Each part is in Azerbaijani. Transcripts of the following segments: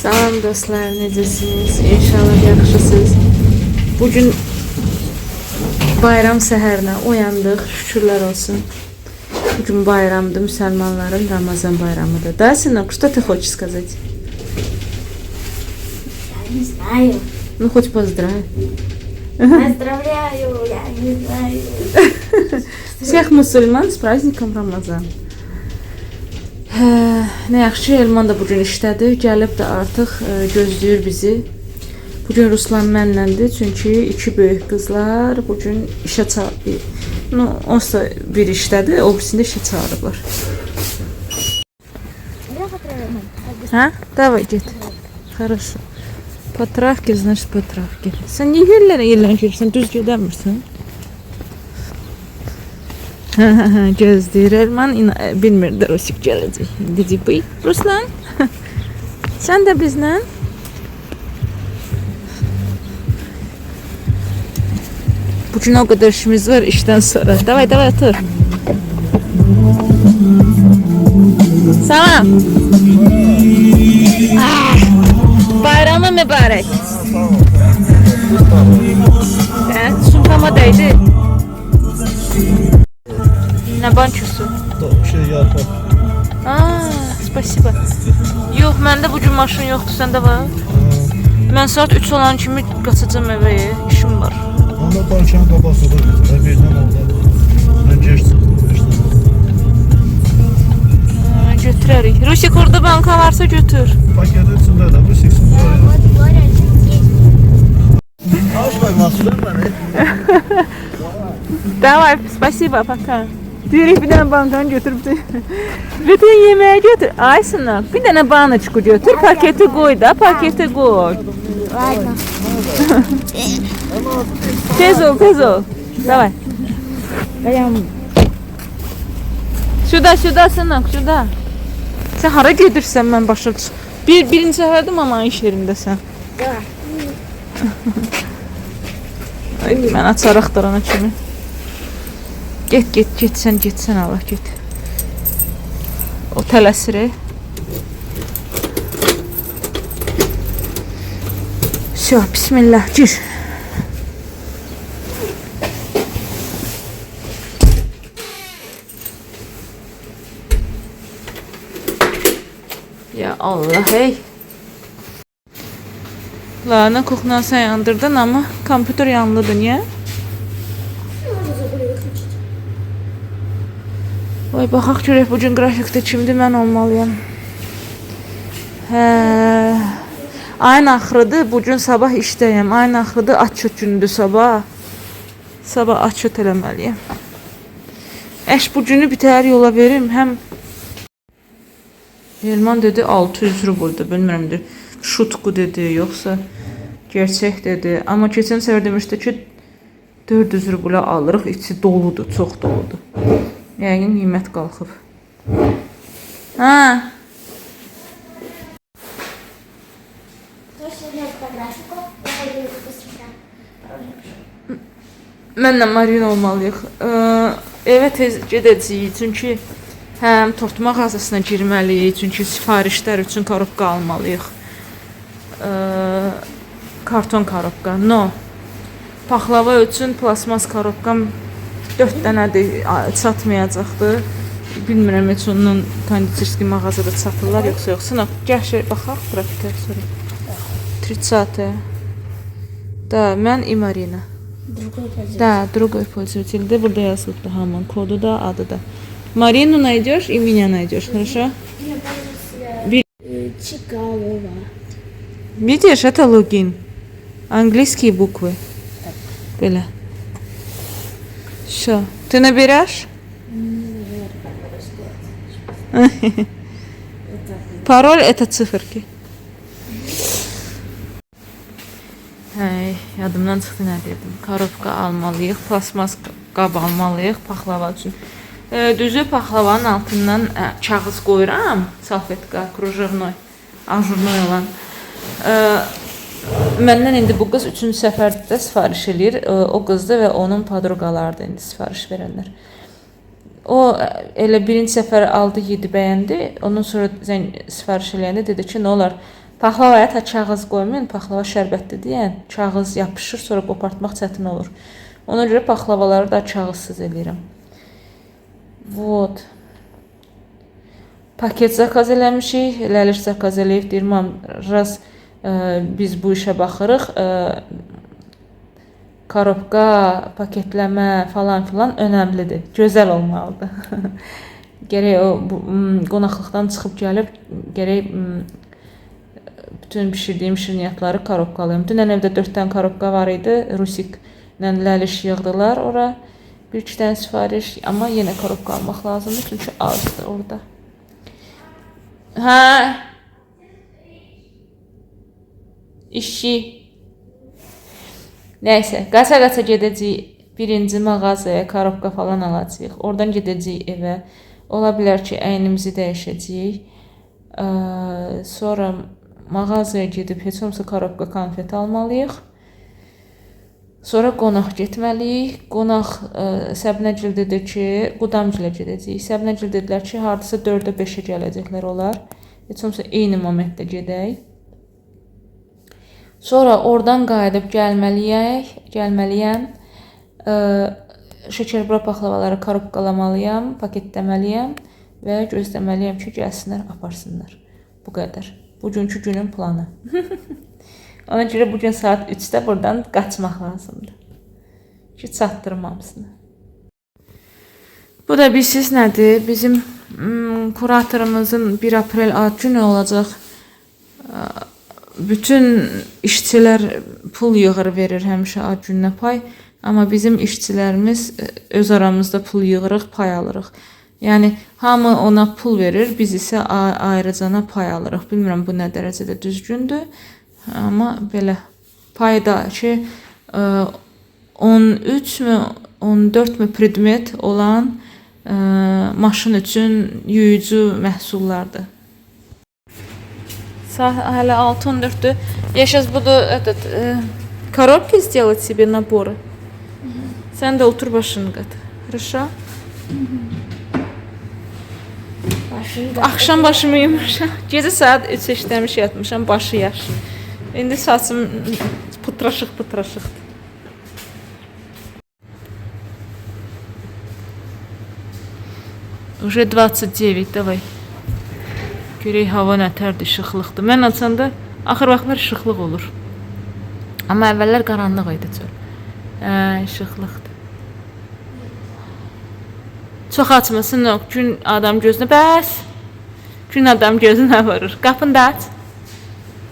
Salam dostlar, necəsiniz? İnşallah yaxşısınız. Bugün bayram səhərinə uyandıq, şükürlər olsun. Bugün bayramdır, müsəlmanların Ramazan bayramıdır. Да, сынок, что ты хочешь сказать? Я не знаю. Ну, хоть поздравь. Поздравляю, я не знаю. Всех мусульман с праздником Ramazan. Nə yaxşı, Elman da bugün işlədi, gəlib də artıq gözləyir bizi. Bugün Ruslan mənləndir, çünki iki böyük qızlar bugün işə çağırıb. Ну, onsuz da bir işlədi, o birisini də işə çağırıblar. Ha? Давай, get. Хорошо. По травке, значит, по travке. Sən niyə yerlərə girsən, düz gedəmirsən? Gözləyir Elman, bilmirdi Rusik gələcək. Dedi, bıy, Ruslan, sən də bizlə. Bugün o kadar işimiz var işten sonra. Davay davay otur. Salam. Bayramı mübarek. Sumkama değdi. Ne bançosu? Yarpaq. Spasiba. Yox, məndə bugün maşın yoxdur, səndə var? Mən saat 3 olan kimi qaçacağım evə, işim var. Onda bankanın qabağında da birdən orada. Mən geç çıxdım. Götürərik. Rusik orada banka varsa götür. Paketin içində də bu 80 var. Alışmayın mahsullar beni. Давай, спасибо, пока. Direkt bir tane bankanı götürüp bütün yemeği götür. Ay sınıf, bir tane banочку götür, paketi koy da, paketi koy. Ладно. Tez ol, tez ol. Давай. Şurada, şurada sınıf, şurada. Sen hara gedirsən mən başa düş. Birinci səhərdim ama iş yerindəsən. Ay, mən açar axtarana kimi. Get sen Allah get. O tələsir. Все, bismillah, gir. Ya Allah hey. Lana kuxna sen yandırdın ama kompüter yanlıdır niye? Vay baxaq görək bugün qrafikdə kimdir, mən olmalıyam. Ayın axırıdır, bugün sabah işdəyəm. Ayın axırıdır, açıq gündür sabah. Sabah açıq eləməliyəm. Əş bu günü bitər yola verim, həm Elman dedi 600 rubuldur, bilmirəmdir. Şutku dedi, yoxsa gerçək dedi. Amma keçən səfər demişdi ki 400 rubula alırıq, içi doludur, çox doludur. Yəqin qiymət qalxıb. Ha. Mənlə Marina olmalıyıq. Evə tez gedəcəyik, çünki həm tort mağazasına girməliyik, çünki sifarişlər üçün korobka almalıyıq. Karton korobka, no. Paxlava üçün plasmas korobkam 4 dənədir, çatmayacaqdır. Bilmirəm, heç onun konditorski mağazada çatırlar, yoxsa yoxsa. Gəl şey, baxaq, qrafikə sonra. 30. Da, mən и Marina. Да, другой пользователь. Да, burada yazılıbdı hamın. Kodu da, adı da. Marinu найдешь и меня найдешь, хорошо? Чикалова. Видишь, это логин. Английские буквы. Böyle. Все. Ты наберешь? Пароль это циферки. Hey, yadımdan çıxdı nə dedim. Korobka almalıyıq, plasmas qab almalıyıq paxlava üçün. Düzü paxlavanın altından kağız qoyuram, salfetka, krujevnoy, ajurnoy olan. Məndən indi bu qız 3-cü səfərdə sifariş eləyir. O qızdır və onun podruqalarıdır indi sifariş verənlər. O elə birinci səfər aldı, yedi, bəyəndi. Ondan sonra sifariş eləyəndə dedi ki, nə olar? Paxlavaya ta kağız qoymayın, paxlava şərbətlidir, yəni kağız yapışır, sonra qopartmaq çətin olur. Ona görə paxlavaları da kağızsız eləyirəm. Вот. Paket zakaz eləmişik, Ləliş zakaz eləyib, deyir, mam, raz biz bu işə baxırıq, korobka, paketləmə falan filan önəmlidir, gözəl olmalıdır. Gərək o qonaqlıqdan çıxıb gəlib, gərək bütün bişirdiyim şirniyyatları korobkalayım. Dünən evdə 4 dənə korobka var idi, Rusiklə Ləliş yığdılar ora. 1-2 dənə sifariş, amma yenə korobka almaq lazımdır, çünki azdır orada. Hə? İşçi. Nəysə, qaça-qaça gedəcəyik birinci mağazaya, korobka falan alacağıq. Oradan gedəcəyik evə. Ola bilər ki, əynimizi dəyişəcəyik. Sonra mağazaya gedib heç olmasa korobka konfet almalıyıq. Sonra qonaq getməliyik. Qonaq Səbnəgil dedi ki, Qudamgilə gedəcəyik. Səbnəgil dedilər ki, hardasa 4-ə 5-ə gələcəklər olar. Heç olmasa eyni momentdə gedək. Sonra oradan qayıdıb gəlməliyəm. Şəkərbura paxlavaları korobkalamalıyam, paketləməliyəm və gözləməliyəm ki, gəlsinlər, aparsınlar. Bu qədər. Bugünkü günün planı. Ona görə bugün saat 3-də buradan qaçmaq lazımdır. Ki, çatdırım hamısını. Bu da bilsiz nədir? Bizim kuratorumuzun 1 aprel ad günü olacaq. Bütün işçilər pul yığır, verir həmişə ad gününə pay. Amma bizim işçilərimiz öz aramızda pul yığırıq, pay alırıq. Yəni, hamı ona pul verir, biz isə ayrıcana pay alırıq. Bilmirəm, bu nə dərəcədə düzgündür. Amma belə payda ki, 13 mü, 14 mü predmet olan maşın üçün yuyucu məhsullardır. Saat hələ 6:14-dür. Yaşas budur, коробки сделать себе наборы. Sən də otur başını qat. Хорошо? Axşam başımı yumuşam. Gecə saat 3 işləmiş yatmışam, başı yaş. İndi saçım pıtraşıq-pıtraşıqdır. Уже 29, давай. Görək hava nətərdir, işıqlıqdır. Mən açanda axır vaxtlar işıqlıq olur. Amma əvvəllər qaranlıq idi çox. İşıqlıqdır. Çox açmasın, o gün adam gözünə bəs. Gün adam gözünə vurur. Qapını aç.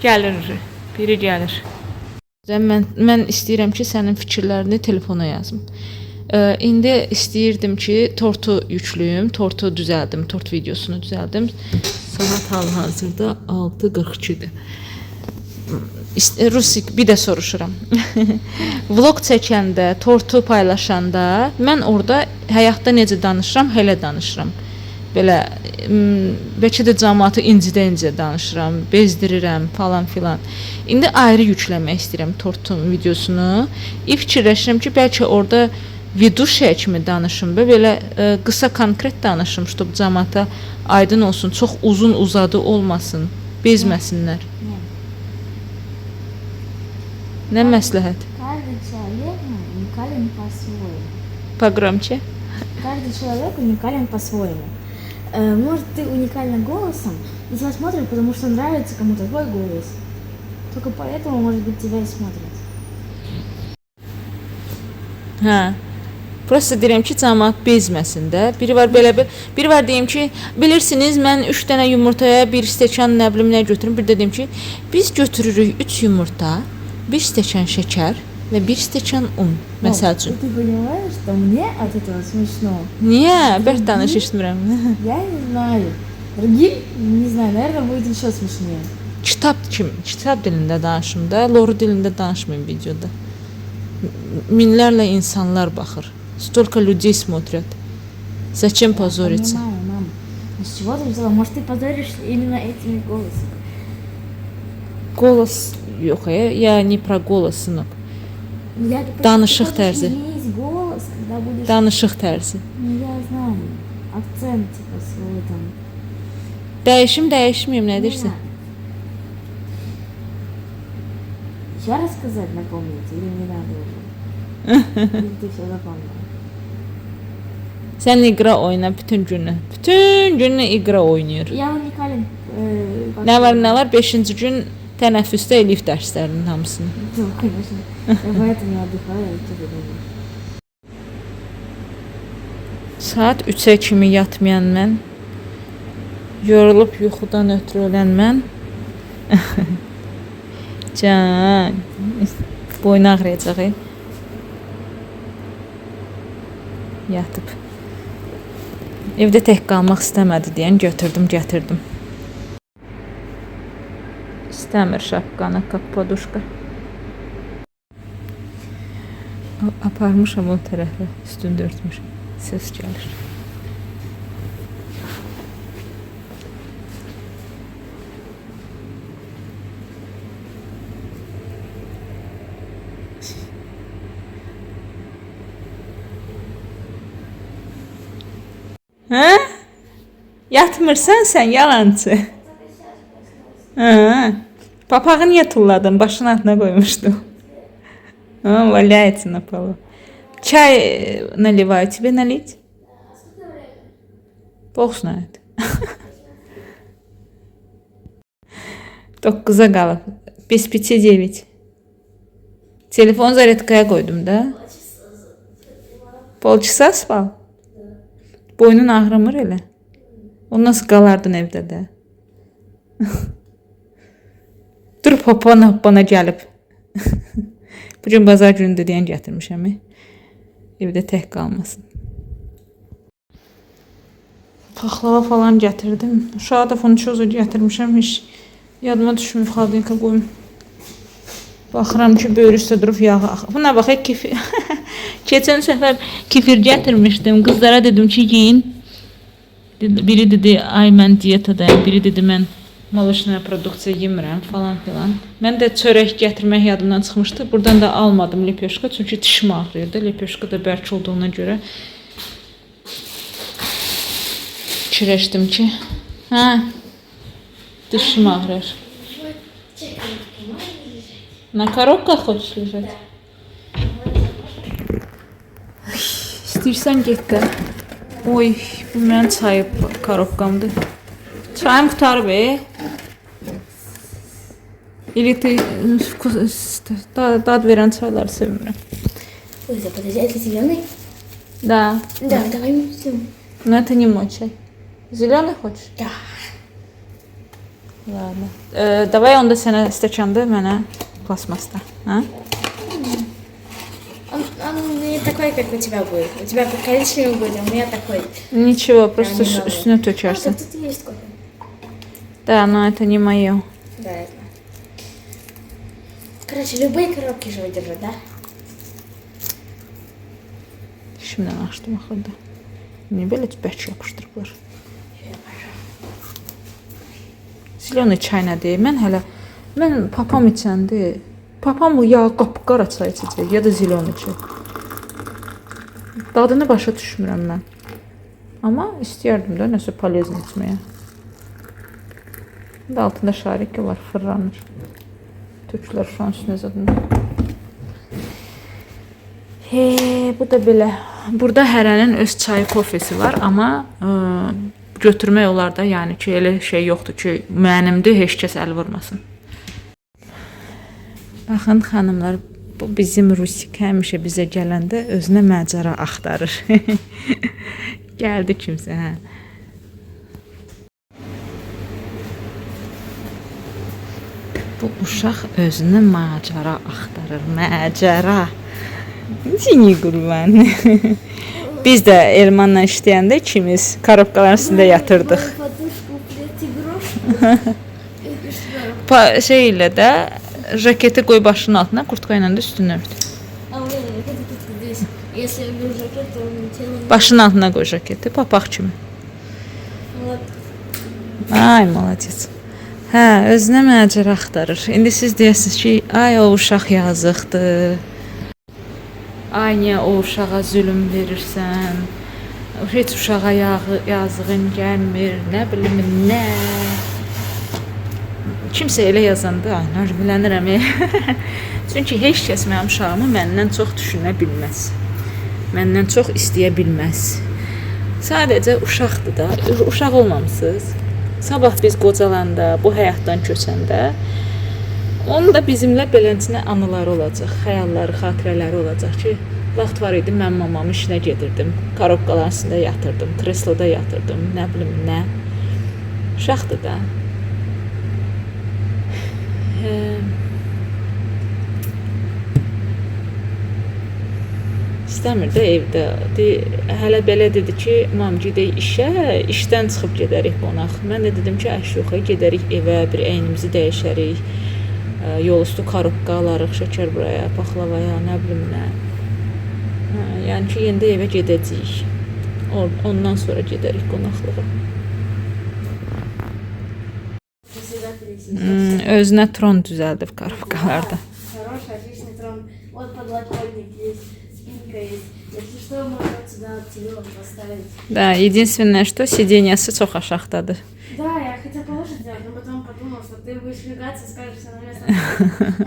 Gəlir. Biri gəlir. Mən istəyirəm ki, sənin fikirlərini telefona yazım. İndi istəyirdim ki, tortu yüklüyüm, tortu düzəldim, tort videosunu düzəldim. Saat hal-hazırda 6:42-dir. Rusik, bir də soruşuram. Vlog çəkəndə, tortu paylaşanda mən orada həyatda necə danışıram, elə danışıram. Belə bəlkə də cəmaatı incidə danışıram, bezdirirəm falan filan. İndi ayrı yükləmək istəyirəm tortun videosunu. Fikirləşirəm ki, bəlkə orada veduşiya kimi danışım, belə qısa konkret danışım, чтобы cəmaata aydın olsun, çox uzun uzadı olmasın, bezməsinlər. Nə məsləhət? Каждый человек уникален по-своему. Погромче. Каждый человек уникален по-своему. Может, ты уникальна голосом, и тебя смотрят, потому что нравится кому-то твой голос. Только поэтому, может быть, тебя и смотрят. Hə. Prosta deyirəm ki, cəmaat bezməsin də. Biri var deyim ki, bilirsiniz, mən 3 dənə yumurtaya 1 stəkan nə bilim nə götürüm. Bir də deyim ki, biz götürürük 3 yumurta, 1 stəkan şəkər və 1 stəkan un, məsəl üçün. Ты понимаешь, что мне от этого смешно? Niyə? Bəlkə danış eşitmirəm. Я не знаю. Другим, не знаю, наверное, будет еще смешнее. Kitab dilində danışım da, loru dilində danışmayım videoda. Minlərlə insanlar baxır. Столько людей смотрят. Зачем позориться? Понимаю, мама. Но с чего ты взяла? Может, ты позоришь именно этими голосами? Голос yox, я не про голос, sınıq. Я Danışıq tərzi. изменить голос, когда будешь... Danışıq tərzi. Ну, я знаю. акцент типа свой там. Dəyişim, dəyişməyim, nə deyirsən? Еще раз сказать напомнить или не надо уже? Или ты все запомнил? Sən iqra oyna bütün günü. Bütün günü iqra oynayır. Я уникален. Nə var, nə var? 5-ci gün tənəffüsdə eləyib dərslərinin hamısını. Да, конечно. Я поэтому не отдыхаю, я тебе думаю. Saat 3-ə kimi yatmayan mən, yorulub yuxudan ötürü ölən mən. Can, boynu ağrıyacaq. Yatıb. Evdə tək qalmaq istəmədi deyən götürdüm, gətirdim. İstəmir şapkanı, poduşka. Aparmışam o tərəfə, üstündə örtmüşəm. Ses gəlir. Hə? Yatmırsan sən yalancı. Hə. Papağı niyə tulladın? Başının altına qoymuşdum. Валяется на полу. Чай наливаю. Тебе налить? Бог знает. 9'a qalıb. Без 5-9. Telefon zaryadkaya koydum da. Polçasa spal. Boynun ağrımır elə. O nasıl qalardın evdə də? Dur hoppana gəlib. Bugün bazar günüdür deyən gətirmişəm. Evdə tək qalmasın. Paxlava falan gətirdim. Uşağa da fonçozu gətirmişəm. Heç yadıma düşmür. Xadinka qoyum. Baxıram ki, böyür üstə durub yağı axır. Buna baxaq kefir. Keçən səfər kefir gətirmişdim. Qızlara dedim ki, yiyin. Biri dedi, ay mən diyetadayım. Biri dedi, mən molочная produksiya yemirəm falan filan. Mən də çörək gətirmək yadımdan çıxmışdı. Buradan da almadım lepyoşka. Çünki dişim ağrıyırdı. Lepyoşka da bərk olduğuna görə. Fikirləşdim ki, hə, dişim ağrır. На коробках хочешь лежать? İstəyirsən get də. Oy, bu mənim çay korobkamdır. Çayım qutarıb. Elektrik dad verən çayları sevmirəm. Ой, подожди, это зеленый? Да. Да, давай всем. Но это не мой чай. Зеленый хочешь? Да. Ладно. Давай onda sənə stəkanda, mənə plastmasda. Hə? Он не такой, как у тебя будет. У тебя коричневый будет, а у меня такой. Ничего, просто Да, не üstüne надо. tökərsən. Тут есть кофе. Да, но это не мое. Да, я знаю. Короче, любые коробки же выдержат, да? Şimdiden açdım axırda. Niyə belə bərk yapışdırıblar? Zilyoner çay nədir? Mən papam içəndi. Papam ya qapqara çay içəcək, ya da zilyoner çay. Dadını başa düşmürəm mən. Amma istəyərdim də nəsə polezin içməyə. Bir də altında şariki var, fırlanır. Tökülər şu an üstünə zadını. Bu da belə. Burada hərənin öz çayı, kofesi var, amma götürmək olar da, yəni ki, elə şey yoxdur ki, mənimdir, heç kəs əl vurmasın. Baxın, xanımlar, bu bizim Rusik həmişə bizə gələndə özünə macəra axtarır. Gəldi kimsə, hə. Bu uşaq özünə macəra axtarır, macəra. Seni qurban. Biz də Elmanla işləyəndə ikimiz korobkaların üstündə yatırdıq. Şey ilə də jaketi qoy başının altına, kurtka ilə də üstünü ört. А у меня ракета тут здесь. Если я беру жакет, то тело... Başının altına qoy jaketi, papaq kimi. Вот. Ay, молодец. Hə, özünə macəra axtarır. İndi siz deyəsiniz ki, ay o uşaq yazıqdır. Ay, niyə o uşağa zülm verirsən? Heç uşağa yazığın gəlmir, nə bilim nə. Kimsə elə yazanda nərvələnirəm. Çünki heç kəs mənim uşağımı məndən çox düşünə bilməz. Məndən çox istəyə bilməz. Sadəcə uşaqdır da. Uşaq olmamısınız. Sabah biz qocalanda, bu həyatdan köçəndə onun da bizimlə beləncə anıları olacaq, xəyalları, xatirələri olacaq ki, vaxt var idi mən mamamın işinə gedirdim, korobkaların üstündə yatırdım, kresloda yatırdım, nə bilim nə. Uşaqdır da. İstəmir də evdə. Hələ belə dedi ki, mam gedək işə, işdən çıxıb gedərik qonaq. Mən də dedim ki, əş yox, gedərik evə, bir əynimizi dəyişərik. Yol üstü korobka alarıq, şəkər buraya, paxlavaya, nə bilim nə. Yəni ki, yenə də evə gedəcəyik. Ondan sonra gedərik qonaqlığa. Özünə tron düzəldib korobkalarda. Хороший, отличный трон. Вот подлокотник есть, спинка есть. Если что, можно сюда телефон поставить. Да, единственное, что сиденьясы çox aşağıdadır. Да, я хотела повыше сделать, но потом подумала, что ты будешь легаться и скажешь все на место.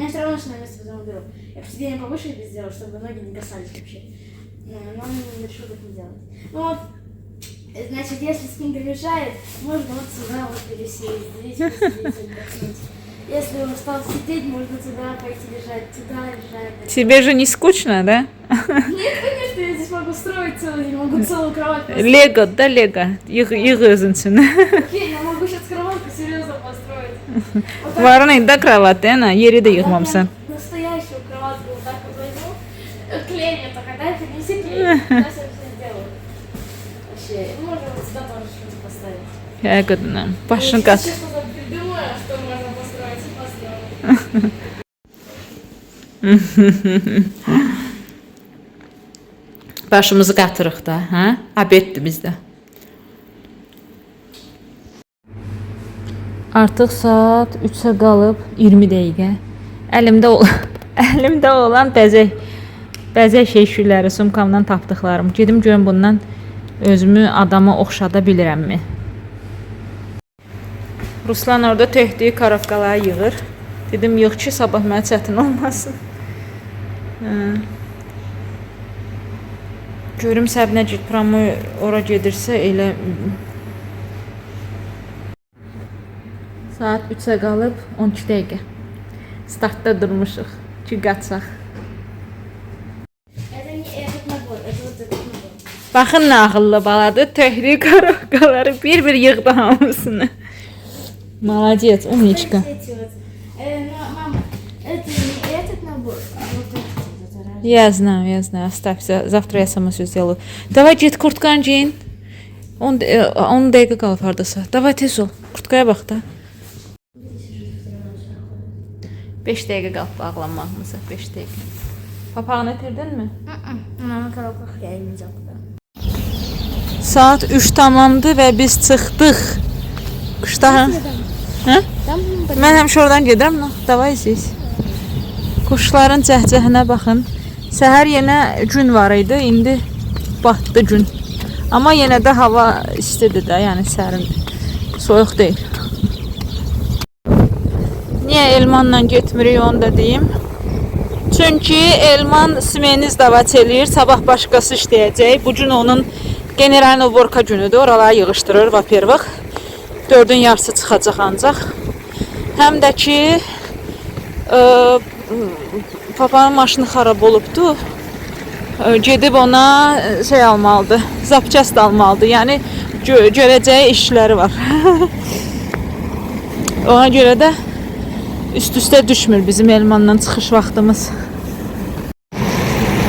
Я все равно на место потом уберу. Я сиденье повыше сделала, чтобы ноги не касались вообще. Но не решила так не делать. Ну вот, значит, если спинка мешает, можно вот сюда вот пересесть, здесь посидеть, отдохнуть. Если устал сидеть, можно туда пойти лежать, туда лежать. Тебе же не скучно, да? Нет, конечно, я здесь могу строить целый день, могу целую кровать построить. Lego da Lego. Yığ özün üçün. Окей, я могу сейчас кроватку серьезно построить. Вот так Var idi da kravat, yana yeri də yığmamısan. прям настоящую кроватку вот так вот возьму. Клеенья только, да, принеси клеенья. Сейчас я все сделаю. Вообще, можно вот сюда тоже что-то поставить. Həqiqətən. Başın Если qaç. что-то придумаю, что можно построить, и построю. Başımızı qatırıq da, hə? Abeddir bizdə. Artıq saat 3-ə qalıb 20 dəqiqə. Əlimdə olan bəzək şeyləri sumkamdan tapdıqlarım. Gedim görüm bundan özümü adama oxşada bilirəmmi? Ruslan orada töhdüyü korobkaları yığır. Dedim yığ ki, sabah mənə çətin olmasın. Görüm Səbinə Cilpramı ora gedirsə elə saat 3-ə qalıb 12 dəqiqə. Startda durmuşuq ki, qaçaq. Это не этот набор, это вот этот набор. Baxın nə ağıllı baladır. Töhdüyü korobkaları bir-bir yığdı hamısını. Молодец, умничка. Эти вот. Но, мама, это не этот набор, а вот этот. Это Я знаю, оставь. Завтра я сама все сделаю. Давай get kurtkan giyin. 10 dəqiqə qalıb hardasa. Davay tez ol. Kurtkaya bax da. 5 dəqiqə qalıb bağlanmağımıza. 5 dəqiqə. Papağını itirdinmi? Она на коробках, я не взяла. Saat 3 tamamdı və biz çıxdıq. Quşda. Hə? Там Mən həmişə oradan gedirəm. Davay siz. Quşların cəhcəhinə baxın. Səhər yenə gün var idi. İndi batdı gün. Amma yenə də hava istidir də, yəni sərindir. Soyuq deyil. Niyə Elmanla getmirik onu da deyim. Çünki Elman smeniz davat eləyir. Sabah başqası işləyəcək. Bu gün onun generalna uborka günüdür. Oraları yığışdırır, va-первых. 4-ün yarısı çıxacaq ancaq. Həm də ki papanın maşını xarab olubdu. Gedib ona şey almalıdır. Zapçast almalıdır. Yəni görəcəyi işləri var. Ona görə də üst-üstə düşmür bizim Elmanla çıxış vaxtımız.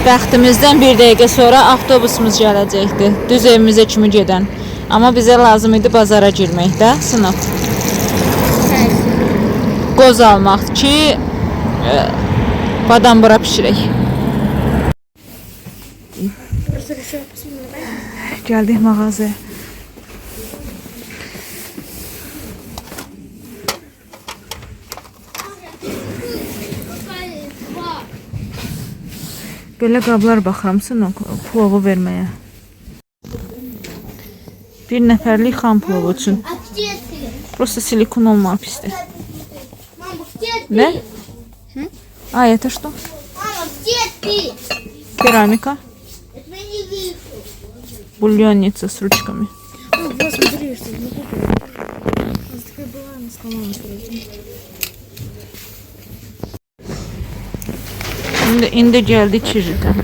Bəxtimizdən bir dəqiqə sonra avtobusumuz gələcəkdi. Düz evimizə kimi gedən. Amma bizə lazım idi bazara girmək də, sınıb. Qoz almaq ki, badam bura pişirək. Gəldik mağazaya. Belə qablar baxıramsın o plovu verməyə. Bir nəfərlik xan plovu üçün. А где ты? Просто silikon olmağı pisdir. Мама, где ты? Да? А это что? Мама, где ты? Керамика. Я тебя не вижу. Бульонница с ручками. О, вот смотри, что я купила. У нас такая была, она сломалась. İndi gəldi çijidən.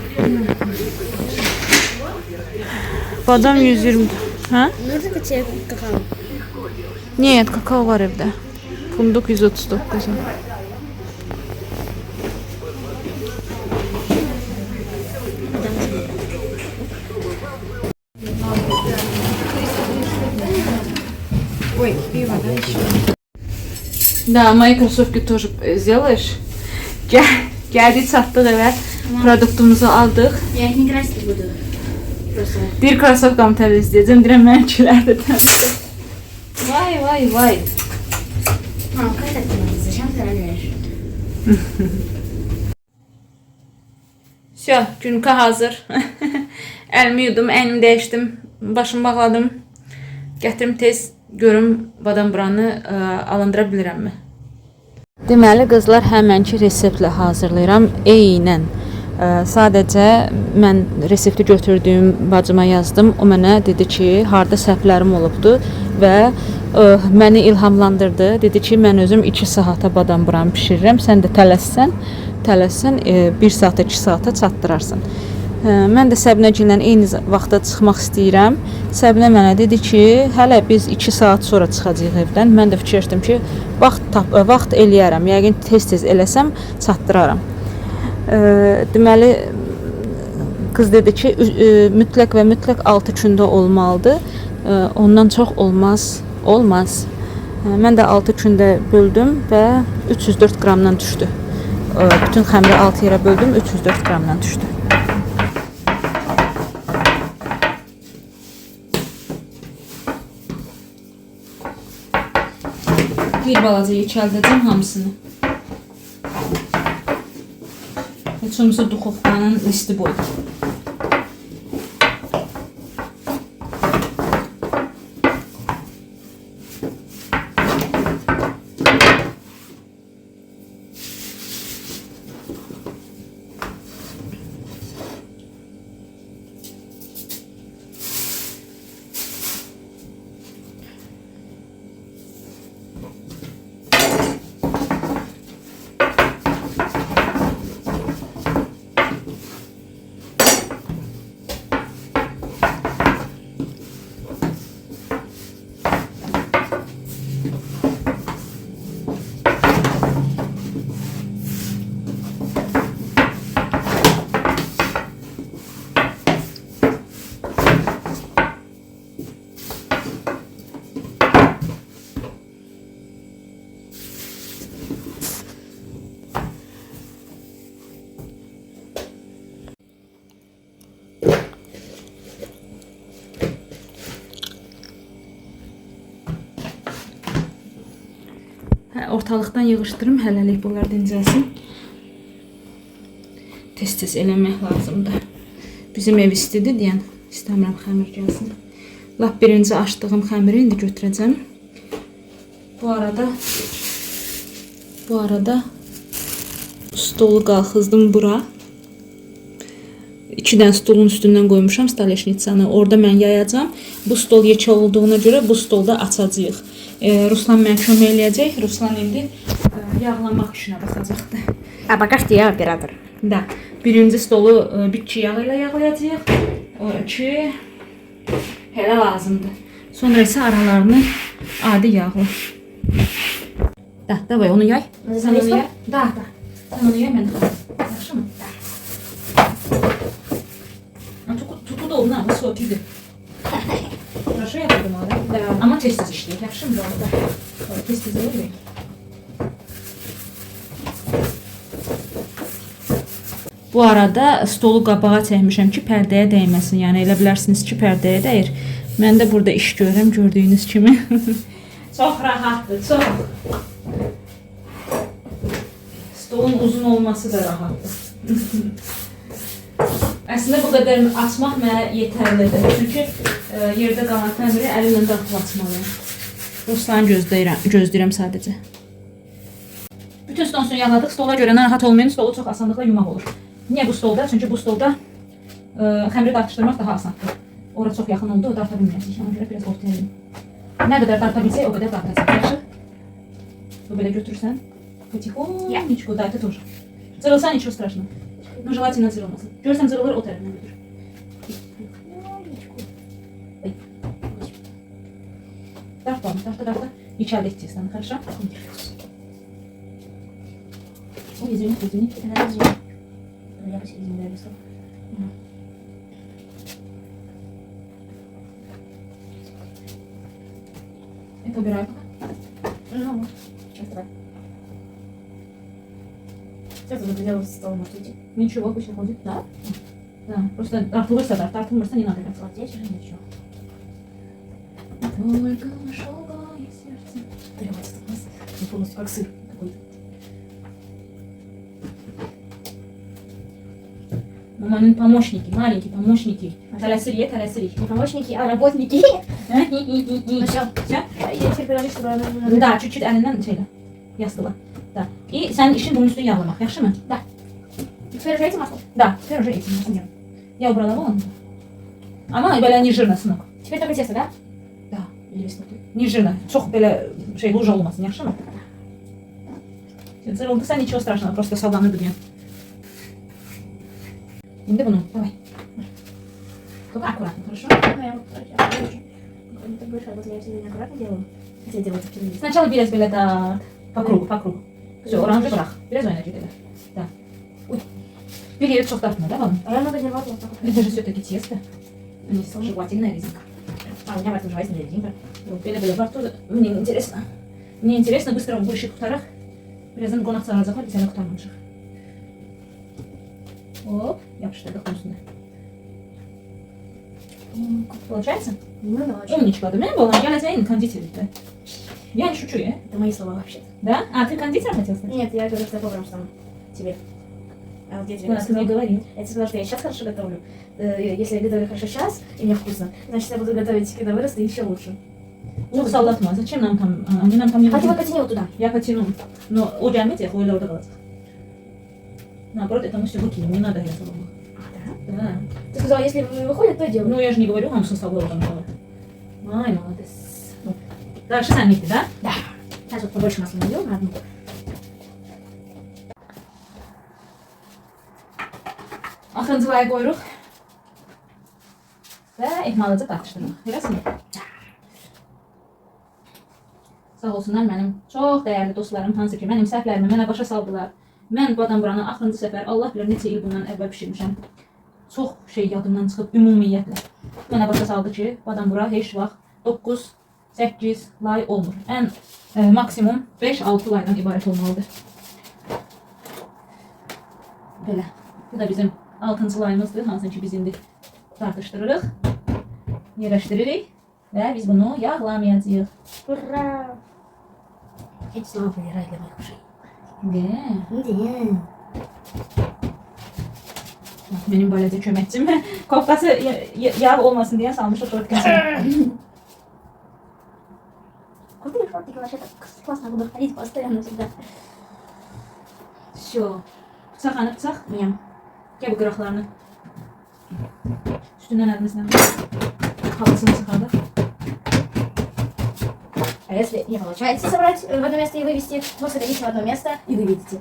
Badam 120. Hə? Нужно тебе какао? Нет, kakao var evdə. Fındık 139. Ой, пиво, да, еще? Да, мои кроссовки тоже сделаешь? Gəldik, çatdıq evə. Produktumuzu aldıq. Я их не красить буду. Просто. Bir krossovkamı təmizləyəcəm. Deyirəm, mənimkilər də təmizləyəcəm. Vay, vay, vay. Мам, как так делать? Зачем ты роняешь? Всё, günka hazır. Əlimi yudum, əynimi dəyişdim, başımı bağladım. Gətirim tez görüm badam buranı alındıra bilirəmmi? Deməli qızlar, həmənki reseptlə hazırlayıram. Eynən. Sadəcə mən resepti götürdüyüm bacıma yazdım. O mənə dedi ki, harda səhvlərim olubdu və məni ilhamlandırdı. Dedi ki, mən özüm 2 saata badam buranı bişirirəm. Sən də tələssən 1 saata 2 saata çatdırarsan. Mən də Səbinəgillə eyni vaxtda çıxmaq istəyirəm. Səbinə mənə dedi ki, hələ biz 2 saat sonra çıxacağıq evdən. Mən də fikirləşdim ki, vaxt eləyərəm. Yəqin tez-tez eləsəm çatdıraram. Deməli qız dedi ki, mütləq və mütləq 6 gündə olmalıdır. Ondan çox olmaz. Mən də 6 gündə böldüm və 304 qramdan düşdü. Bütün xəmiri 6 yerə böldüm, 304 qramdan düşdü. Bir balaca yekəldəcəm hamısını. Heç olmasa duxovkanın listi boyda. Ortalıqdan yığışdırım, hələlik bunlar dincəlsin. Tez-tez eləmək lazımdır. Bizim ev istidir deyən, istəmirəm xəmir gəlsin. Lap birinci açdığım xəmiri indi götürəcəm. Bu arada stolu qalxızdım bura. 2 dənə stolun üstündən qoymuşam staleşnitsanı. Orada mən yayacam. Bu stol yekə olduğuna görə bu stolda açacağıq. Ruslan mənə kömək eləyəcək. Ruslan indi yağlamaq işinə baxacaqdır. Пока что я оператор. Da. Birinci stolu bitki yağı ilə yağlayacağıq. O ki hələ lazımdır. Sonra isə aralarını adi yağla. Da, davay onu yay. Sen onu yay. Da. Sen onu yay, mən də xalam. Yaxşı mı? Tutu da oldu, soğutuydu. Хорошо я придумала, да? Да. Ama tez-tez işləyək, yaxşı mı? Da. Tez-tez eləyək. Bu arada stolu qabağa çəkmişəm ki, pərdəyə dəyməsin. Yəni elə bilərsiniz ki, pərdəyə dəyir. Mən də burada iş görürəm, gördüyünüz kimi. Çox rahatdır, çox. Stolun uzun olması da rahatdır. Əslində bu qədər açmaq mənə yetərlidir. Çünki yerdə qalan təmiri əlimlə daxil açmalıyım. Ruslan gözləyirəm sadəcə. Bütün stolunu yağladıq. Stola görə narahat olmayın. Stolu çox asanlıqla yumaq olur. Niyə bu stolda? Çünki bu stolda xəmiri dartışdırmaq daha asandır. Ora çox yaxın oldu, darta bilməyəcək. Ona görə biraz ortaya elim. Nə qədər darta bilsək, o qədər dartacaq. Yaxşı? Bu belə götürürsən. Потихонечку, да, ты тоже. Царылса ничего страшного. Но желательно царылmasın. Görürsən cırılır, o tərəfindən götür. Dart bana, darta. Yükəldi etəcəksən, хорошо? Ой, извини. Я посередине нарисовала. Это убираю пока. Ну, сейчас давай. Сейчас я делаю с столом отойти. Ничего, пусть уходит. Да? Да, просто тартылırsa не надо. Вот здесь уже ничего. Только шелковое сердце. Требуется у нас не полностью как сыр какой-то. Маманın помощники, маленькие помощники. Тәләсiri. Не помощники, а работники. Ну все. Все? Я теперь перевожу, чтобы она... Да, чуть-чуть əlindən şeylə. Yastıla. Да. И sənin işin bunun üstünü yağlamaq, yaxşı mı? Да. Теперь уже этим маслом? Да, теперь уже этим маслом. Я убрала вон. Ama belə не жирно, сынок. Теперь только тесто, да? Да. Или листок? Не жирно. Çox belə şey luja olmasın, yaxşı mı? Cırıldısa nичего страшного, просто sallanır bu gün. İndi bunu, давай. Только аккуратно, хорошо? Ну, я вот так больше, вот я все время аккуратно делаю. Хотя делать это не Сначала biraz belə da по кругу. Все, oranjı bırak. Biraz oynayacaq elə. Да. Ой. Bir yeri çox dartma, да, балım? А я много не работала. Это же все-таки тесто. Не жевательная резинка. А, у меня в этом жевательная резинка. Вот, belə var. Тут мне интересно. Мне интересно быстро bu işi qutaraq. Birazdan qonaq çağıracaqlar, biz hələ qutarmamışıq. Hop, yapıştırdık bunun üstüne. Получается? Ну, да, очень. Умничка, да, balam, gələcəyin kondiтерlikdə. Я не шучу, я. Это мои слова вообще. Да? А, ты кондитером хотел стать? Нет, я говорю, что поваром стану тебе. А вот я тебе Да, ты мне говорил. Я тебе сказала, что я сейчас хорошо готовлю. Если я готовлю хорошо сейчас, и мне вкусно, значит, я буду готовить, когда вырасту, еще лучше. Çok sallatma. Zачем нам там? Они нам там не А ты нужны. его потяни вот туда. Я потяну. Но o gelmeyecek, o öyle orada kalacak. Наоборот, это мы все выкинем, не надо этого. А, да? Да. Ты сказала, если выходит, то и делаю. Ну, я же не говорю вам, что с собой там было. Ай, молодец. Ну, дальше сами идти, да? Да. Сейчас вот побольше масла нальем на одну. Axırıncılara qoyuruq. Və ehmalca dartışdırırıq. Görəsən? Sağ olsunlar mənim çox dəyərli dostlarım, hansı ki mənim səhvlərimi mənə başa saldılar. Mən bu adam buranı axırıncı səfər, Allah bilir neçə il bundan əvvəl pişirmişəm. Çox şey yadımdan çıxıb ümumiyyətlə. Mənə başa saldı ki, bu adam bura heç vaxt 9-8 lay olmur. Ən maksimum 5-6 laydan ibarət olmalıdır. Belə. Bu da bizim 6-cı layımızdır, hansı ki biz indi tartışdırırıq, yerləşdiririk və biz bunu yağlamayacağıq. Ура! Эти слова выбирай для моих ушей. Də. Да. Benim böyləcə köməkçim. Kofkası yağ olmasın deyə salmışıq tortkasını. Крутые шортики, вообще так классно буду ходить постоянно всегда. Всё. Bıçaq hanı bıçaq. Не. Gəl bu qıraqlarını. Üstündən əlimizlə havasını çıxardıq. А если не получается собрать в одно место и вывести, то сходите в одно место и выведите.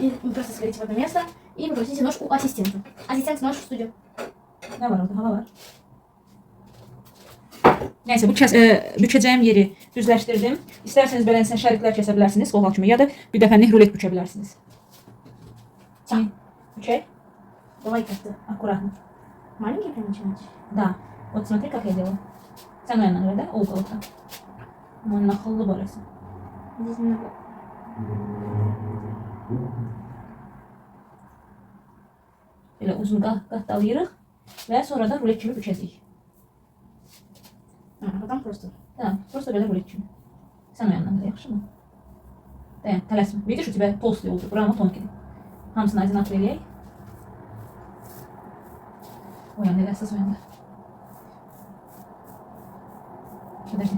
И просто сходите в одно место и попросите нож у ассистента. Ассистент нож в студию. Nə var orada? Hava var. Nəysə, bu bükəcəyim yeri düzləşdirdim. İstərseniz beləsinə şəriklər kəsə bilərsiniz, qoğal kimi, ya da bir dəfə rulet bükə bilərsiniz. Bükək. Давай как-то. Аккуратно. Маленький прям начинать? Да. Вот смотри, как я делаю. Sən o yandan ver də, o uqalıqdan. Aman naxıllı barəsi. Здесь немного. Belə uzun qatdalayırıq və sonra da rulet kimi bükəcəyik. А потом просто. Да, просто belə rulet kimi. Sən o yandan ver, yaxşı mı? Dayan, tələsmə. Видишь, у тебя толстый oldu, buramı tonkin. Hamısını одинаково eləyək. Ой, она ляса звонила. Подожди.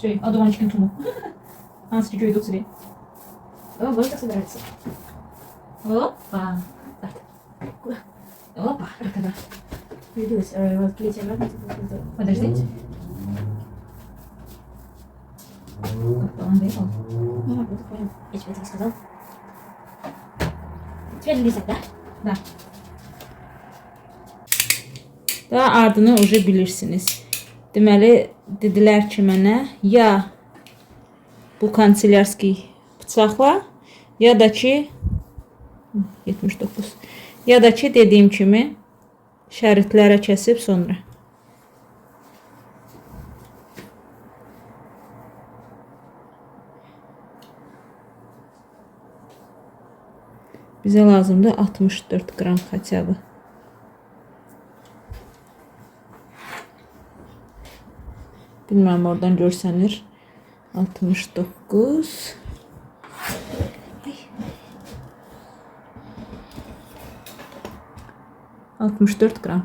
Şey, одуванчикин туму. Ансы чуть идут себе. О, вот как собирается. Опа. Так. Куда? Опа. Как это? Появилась. Вот клеить обратно. Подождите. Как-то он выехал. Ну, вот, понял. Я тебе это рассказал. Теперь лизать, да? Da. Daha adını уже bilirsiniz. Deməli, dedilər ki mənə ya bu kanselyarski bıçaqla ya da ki 79 ya da ki dediyim kimi şəritlərə kəsib sonra. Bizə lazımdır 64 qram xətəbi. Bilməm oradan görsənir. 69. Ay. 64 qram.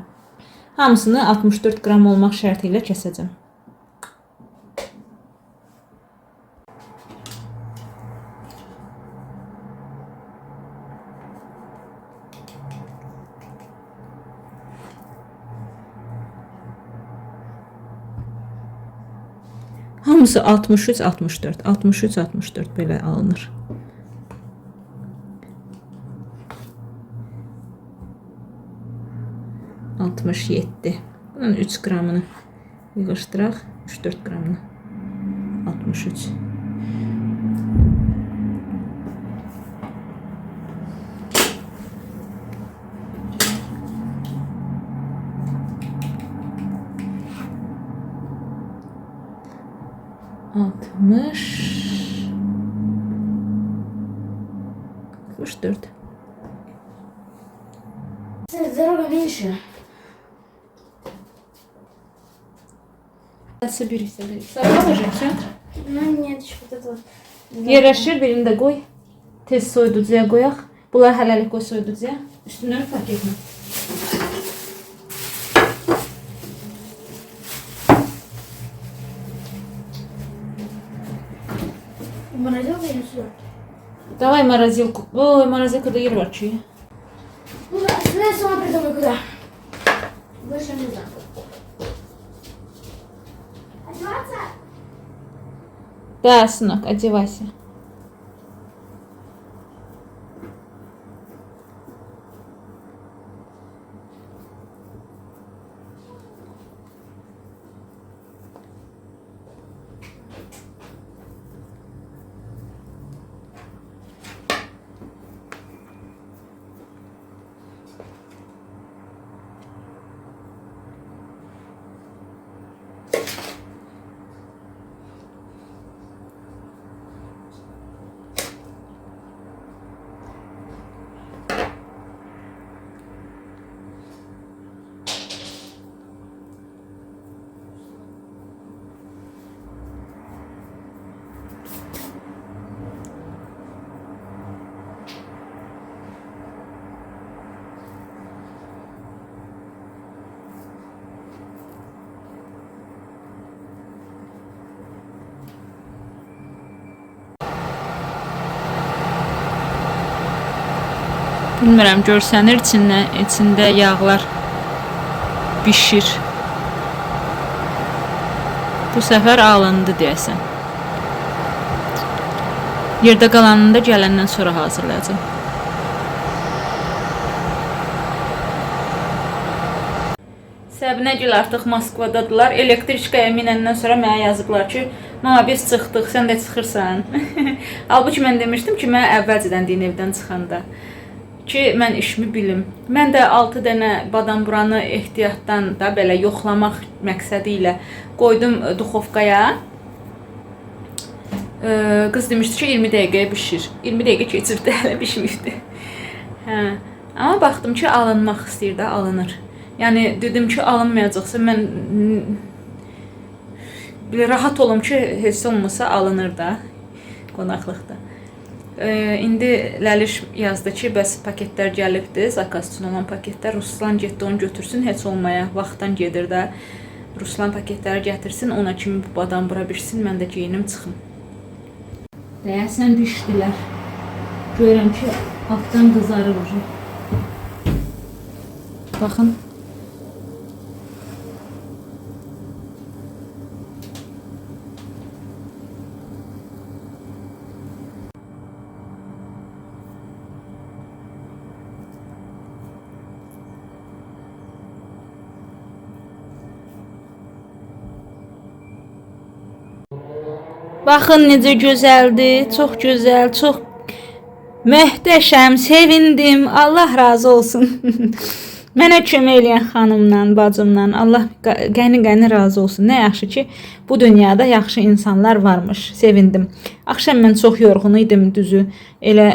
Hamısını 64 qram olmaq şərti ilə kəsəcəm. Hamısı 63-64, 63-64 belə alınır. Altmış 7. Bunun 3 qramını yığışdıraq. 3-4 qramını. 63. Altmış 64. Дорога меньше. Собери, собери. Собрала уже все? Ну, нет, еще вот это вот. Yerləşir, birini də qoy. Tez soyuducuya qoyaq. Bunları hələlik qoy soyuducuya. Üstünləri fark etmə. Морозилка или сюда? Давай морозилку. Ой, морозилкада yer var ki. Ну, я сама придумаю, куда. Больше не знаю. Одеваться? Да, сынок, одевайся. Bilmirəm, görsənir içində yağlar bişir. Bu səfər alındı deyəsən. Yerdə qalanını da gələndən sonra hazırlayacağım. Səbinəgil artıq Moskvadadılar. Elektriçkaya minəndən sonra mənə yazıblar ki, mama biz çıxdıq, sən də çıxırsan. Halbuki mən demişdim ki, mənə əvvəlcədən deyin evdən çıxanda. Ki, mən işimi bilim. Mən də 6 dənə badamburanı ehtiyatdan da belə yoxlamaq məqsədi ilə qoydum duxovkaya. Qız demişdi ki, 20 dəqiqəyə bişir. 20 dəqiqə keçirdi, hələ bişməyibdi. Amma baxdım ki, alınmaq istəyir də, alınır. Yəni, dedim ki, alınmayacaqsa, mən rahat olum ki, heç olmasa alınır da qonaqlıqda. İndi Ləliş yazdı ki, bəs paketlər gəlibdi, zakaz üçün olan paketlər. Ruslan getdi onu götürsün, heç olmaya vaxtdan gedir də. Ruslan paketləri gətirsin, ona kimi bu badam bura bişsin, mən də geyinim çıxım. Deyəsən bişdilər. Görürəm ki, altdan qızarır. Baxın. Baxın necə gözəldir, çox gözəl, çox möhtəşəm, sevindim. Allah razı olsun. Mənə kömək eləyən xanımdan, bacımdan Allah qəni razı olsun. Nə yaxşı ki, bu dünyada yaxşı insanlar varmış. Sevindim. Axşam mən çox yorğun idim düzü. Elə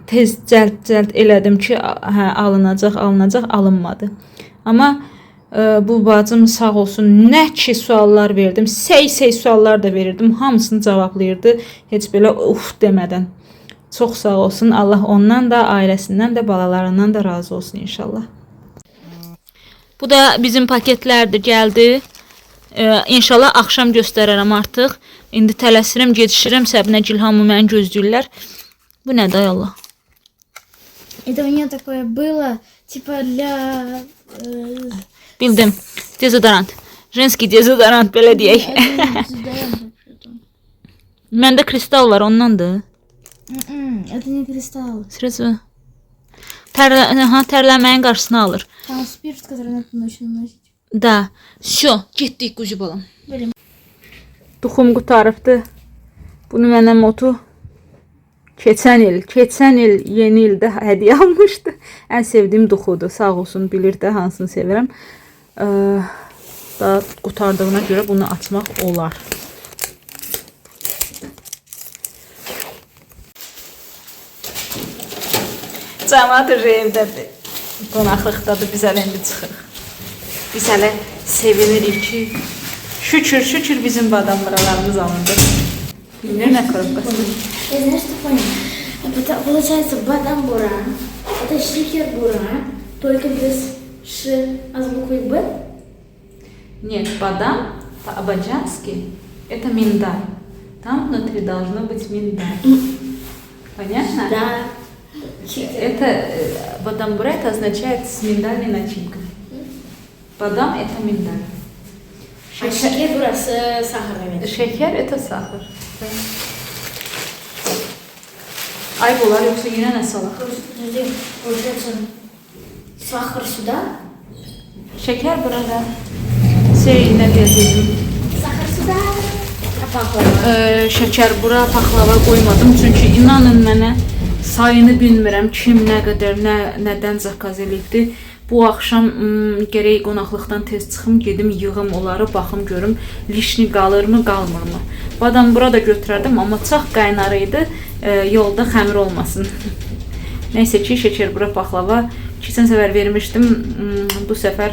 tez cəld elədim ki, hə alınacaq, alınmadı. Amma bu bacım sağ olsun, nə ki suallar verdim, sey suallar da verirdim, hamısını cavablayırdı, heç belə uf demədən. Çox sağ olsun, Allah ondan da, ailəsindən də, balalarından da razı olsun inşallah. Bu da bizim paketlərdir, gəldi. İnşallah axşam göstərərəm artıq. İndi tələsirəm, gedişirəm, Səbinə Gülhamı məni gözləyirlər. Bu nədir ay Allah? Это у меня такое было, типа для... Bildim. Dezodorant. Женский dezodorant belə deyək. Məndə kristal var, ondandır. Это не кристалл. Sırası. Tərləməyin qarşısını alır. Там спирт, который надо ночью наносить. Da. Şo, getdik qucu balam. Belə. Duxum qutarıbdı. Bunu mənə motu keçən il, yeni ildə hədiyyə almışdı. Ən sevdiyim duxudur. Sağ olsun, bilir də hansını sevirəm. Da qutardığına görə bunu açmaq olar. Cəmaat evdədir. Qonaqlıqdadır, biz hələ indi çıxırıq. Biz hələ sevinirik ki, şükür bizim badam buralarımız alındı. Bilmir nə koробkası. Я знаешь, что понял? Получается, бадам бура, это шикер бура, только без ш, а с буквой Б? Нет, бадам по-абаджански это миндаль. Там внутри должно быть миндаль. Понятно? Да. Это бадам бура, это означает с миндальной начинкой. Бадам это миндаль. А шикер бура с сахаром. Şeker это сахар. Да. Ay bunlar yoksa yine ne salak? Подожди, получается, сахар сюда? Şeker burada. Ne diyeceğim? Сахар сюда. А пахлава? Şeker bura, paxlava qoymadım. Çünki inanın mənə sayını bilmirəm. Kim nə qədər, nədən zakaz eləyibdi. Bu axşam gərək qonaqlıqdan tez çıxım, gedim yığım onları, baxım görüm lişni qalırmı, qalmırmı. Badam bura da götürərdim, amma çox qaynar idi. Yolda xəmir olmasın. Neyse ki, şeker bura paxlava. Keçən səfər vermişdim. Bu səfər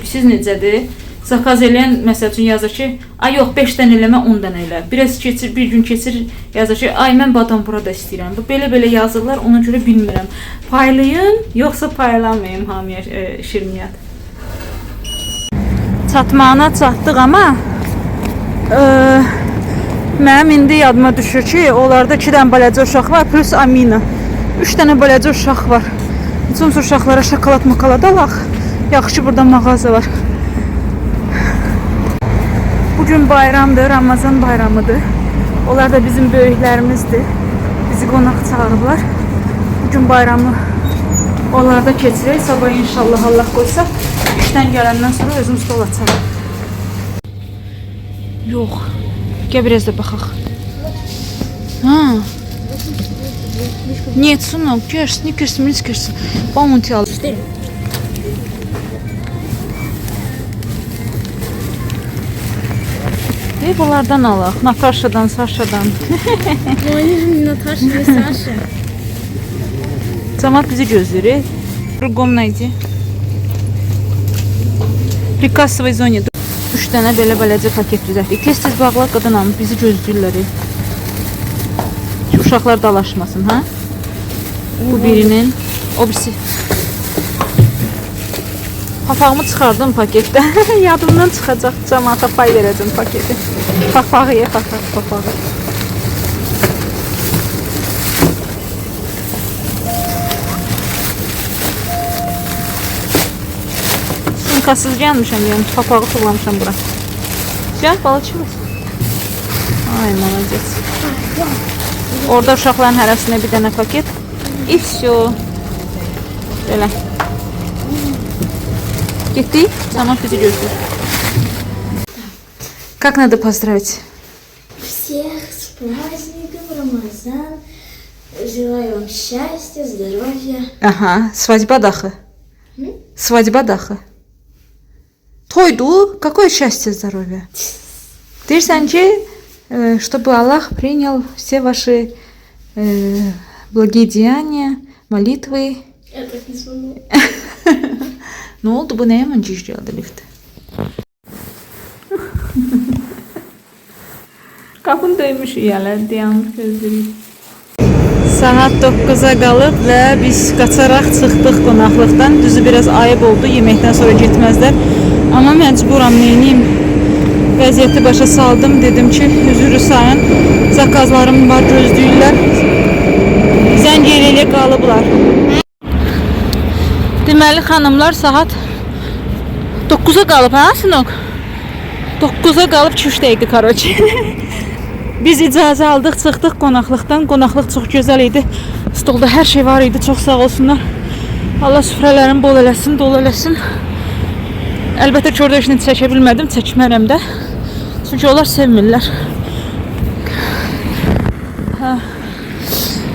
siz necədir? Zakaz eləyən məsəl üçün yazır ki, ay yox 5-dən eləmə, 10-dan elə. Biraz keçir, bir gün keçir, yazır ki, ay mən badam burada istəyirəm. Bu belə yazırlar, ona görə bilmirəm. Paylayın, yoxsa paylamayım hamıya şirniyyat. Çatmağına çatdıq amma mənim indi yadıma düşür ki, onlarda 2 dənə balaca uşaq var, plus Amina. 3 dənə balaca uşaq var. Bütün uşaqlara şokolad makalad alaq. Yaxşı burada mağaza var. Bugün bayramdır, Ramazan bayramıdır. Onlar da bizim böyüklərimizdir. Bizi qonaq çağırıblar. Bugün bayramı onlarda keçirək. Sabah inşallah Allah qoysa işdən gələndən sonra özüm stol açarım. Yox. Gəl biraz da baxaq. Ha. Нет, сынок, кеш, сникерс, мискерс. Баунти al. Bunlardan alaq. Natasha'dan, Sasha'dan. Ну, они же не Наташа, не Саша. Cəmaət bizi gözləyir. Другом найди. При кассовой зоне 3 dənə belə balaca paket düzəltdik. Tez-tez bağlaq qadın almış, bizi gözləyirlər. uşaqlar dalaşmasın, ha? Bu birinin, o birisi. Papağımı çıxardım paketdən. Yadımdan çıxacaq. Cəmaata pay verəcəm paketi. Papağı ye, papağı. Sumkasız gəlmişəm, yəni papağı tullamışam bura. Gəl, balıqçımız. Ay, malacaq. Orada uşaqların hərəsinə bir dənə paket. И все. Belə. Getdik, zaman bizi gözləyir. Как надо поздравить? Всех с праздником, Рамазан. Желаю вам счастья, здоровья. Ага, свадьба дахы. Свадьба дахы. Тойду, какое счастье, здоровье. Deyirsən ki, чтобы Аллах принял все ваши благие деяния, молитвы. Я так не смогу. Ne oldu bu, nəyə mən ciş gəldi lift? Qapını döymüş yələr, dayanıb gözləyirik. Saat 9-a qalıb və biz qaçaraq çıxdıq qonaqlıqdan. Düzü biraz ayıb oldu, yeməkdən sonra getməzlər. Amma məcburam, neyniyim? Vəziyyəti başa saldım, dedim ki, üzürü sayın, zakazlarım var, gözləyirlər. Zəng eləyə qalıblar. Deməli, xanımlar, saat 9-a qalıb, hə, Sinok? 9-a qalıb 2-3 dəqiqə, karoç. Biz icazə aldıq, çıxdıq qonaqlıqdan. Qonaqlıq çox gözəl idi. Stolda hər şey var idi, çox sağ olsunlar. Allah süfrələrini bol eləsin, dolu eləsin. Əlbəttə, kördə işini çəkə bilmədim, çəkmərəm də. Çünki onlar sevmirlər.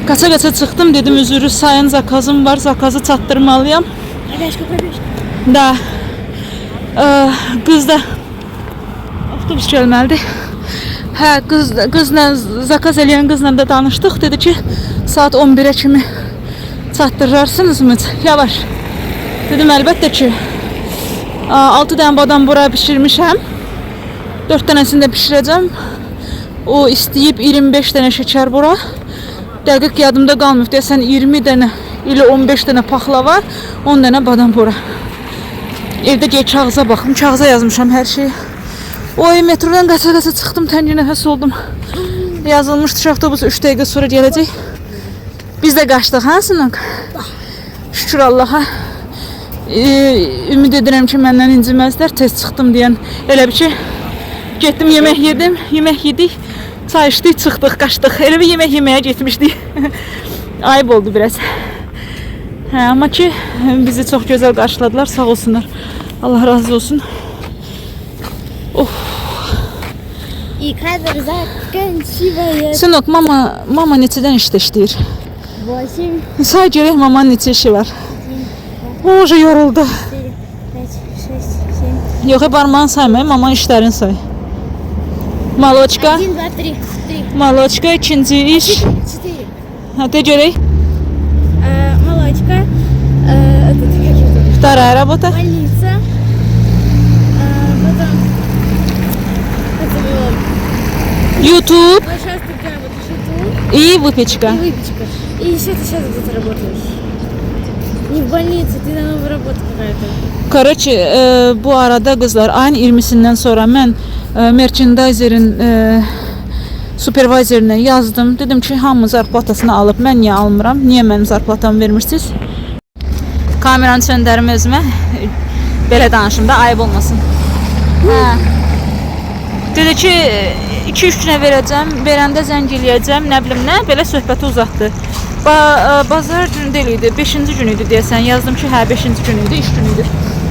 Qaça-qaça çıxdım, dedim, üzürü sayın, zakazım var, zakazı çatdırmalıyam. Da, qız da avtobus gəlməlidir. Hə, qızla, zakaz eləyən qızla da danışdıq. Dedi ki, saat 11-ə kimi çatdırırsınızmı? Yavaş. Dedim, əlbəttə ki, 6 dənə badam bura pişirmişəm. 4 dənəsini də pişirəcəm. O istəyib 25 dənə şəkər bura. Dəqiq yadımda qalmır. Deyəsən 20 dənə ilə 15 dənə paxlava, 10 dənə badam bura. Evdə gəl kağıza baxım. Kağıza yazmışam hər şeyi. Oy, metrodan qaça-qaça çıxdım, təngi nəfəs oldum. Yazılmışdı, avtobus 3 dəqiqə sonra gələcək. Biz də qaçdıq, hə, Sinok? Şükür Allaha. Ümid edirəm ki, məndən inciməzlər. Tez çıxdım deyən. Elə bir ki, getdim, yemək yedim, yemək yedik. Çay içdik, çıxdıq, qaçdıq. Elə bir yemək yeməyə getmişdik. Ayıb oldu biraz. Hə, amma ki, bizi çox gözəl qarşıladılar, sağ olsunlar. Allah razı olsun. И кадр заканчивается. Sinok, mama neçədən işdə işləyir? 8, Say görək, mamanın neçə işi var? Oca yoruldu. 4, 5, 6, 7. Yox, barmağını saymayın, mama işlərini say. Maloçka. 1, 2, 3, 4. Maloçka, ikinci iş. 4. Hə, de görək. Молочка. Этот, как это? Вторая работа. Больница. Потом... Это было... YouTube Большая такая вот шуту. и выпечка. И выпечка. И еще ты сейчас где-то работаешь. Не в больнице, ты на новую работу какая-то. Короче, bu arada qızlar, ayın 20-sindən sonra mən merchandiserin supervisoruna yazdım. Dedim ki, hamı zarplatasını alıb, mən niyə almıram? Niyə mənim zarplatamı vermirsiniz? Kameranı söndərim özümə. Belə danışım da, ayıb olmasın. Hə. Dedi ki, 2-3 günə verəcəm, verəndə zəng eləyəcəm, nə bilim nə, belə söhbəti uzatdı. Bazar günü deyil idi, 5-ci gün idi deyəsən, yazdım ki, hə, 5-ci gün idi, iş günü idi.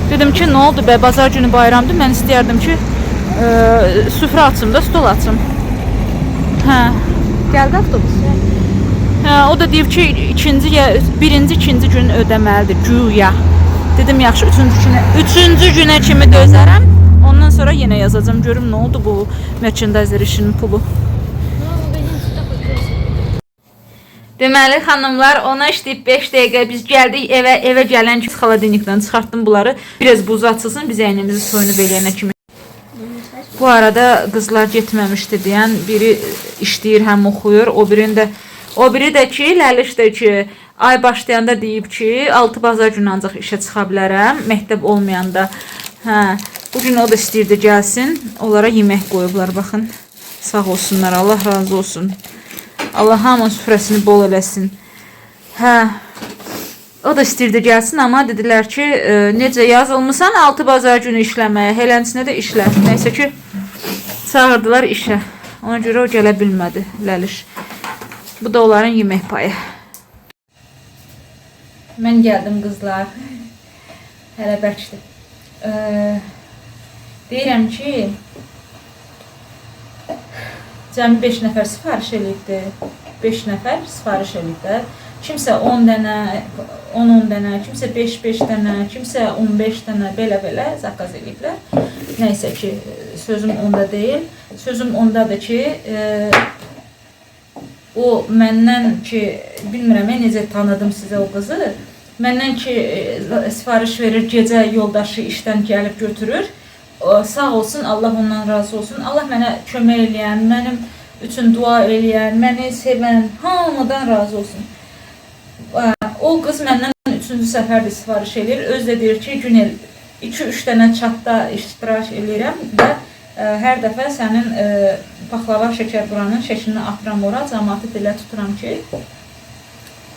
Dedim ki, nə oldu be, bazar günü bayramdır, mən istəyərdim ki, süfrə açım da, stol açım. Hə, gəldi avtobus. Hə, o da deyib ki, birinci, ikinci gün ödəməlidir, güya. Dedim, yaxşı, üçüncü günə kimi dözərəm, ondan sonra yenə yazacağım, görüm nə oldu bu merchandiser işinin pulu. Deməli, xanımlar, ona işləyib 5 dəqiqə biz gəldik evə gələn ki, xaladenikdən çıxartdım bunları. Biraz buz açılsın, biz əynimizi soyunub eləyənə kimi. Bu arada qızlar getməmişdi deyən, biri işləyir, həm oxuyur, o birinin də O biri də ki, Ləlişdir ki, ay başlayanda deyib ki, 6 bazar günü ancaq işə çıxa bilərəm, məktəb olmayanda. Hə, bugün o da istəyirdi gəlsin. Onlara yemək qoyublar, baxın. Sağ olsunlar, Allah razı olsun. Allah hamının süfrəsini bol eləsin. Hə, o da istəyirdi gəlsin, amma dedilər ki, necə yazılmısan 6 bazar günü işləməyə, helənçinə də işlə. Nəysə ki, çağırdılar işə. Ona görə o gələ bilmədi, Ləliş. Bu da onların yemək payı. Mən gəldim, qızlar. Hələ bəkdir. Deyirəm ki, cəmi 5 nəfər sifariş eləyibdi. 5 nəfər sifariş eləyibdi. Kimsə 10 dənə, 10 dənə, kimsə 5 dənə, kimsə 15 dənə belə zakaz eləyiblər. Nəysə ki, sözüm onda deyil. Sözüm ondadır ki, o məndən ki, bilmirəm, mən necə tanıdım sizə o qızı. Məndən ki, sifariş verir, gecə yoldaşı işdən gəlib götürür. Sağ olsun, Allah ondan razı olsun. Allah mənə kömək eləyən, mənim üçün dua eləyən, məni sevən, hamıdan razı olsun. O qız məndən 3-cü səfərdir sifariş eləyir. Öz də deyir ki, Günel 2-3 dənə çatda iştirak eləyirəm və hər dəfə sənin paxlava şəkərburanın şəklini atıram ora, cəmaatı dilə tuturam ki,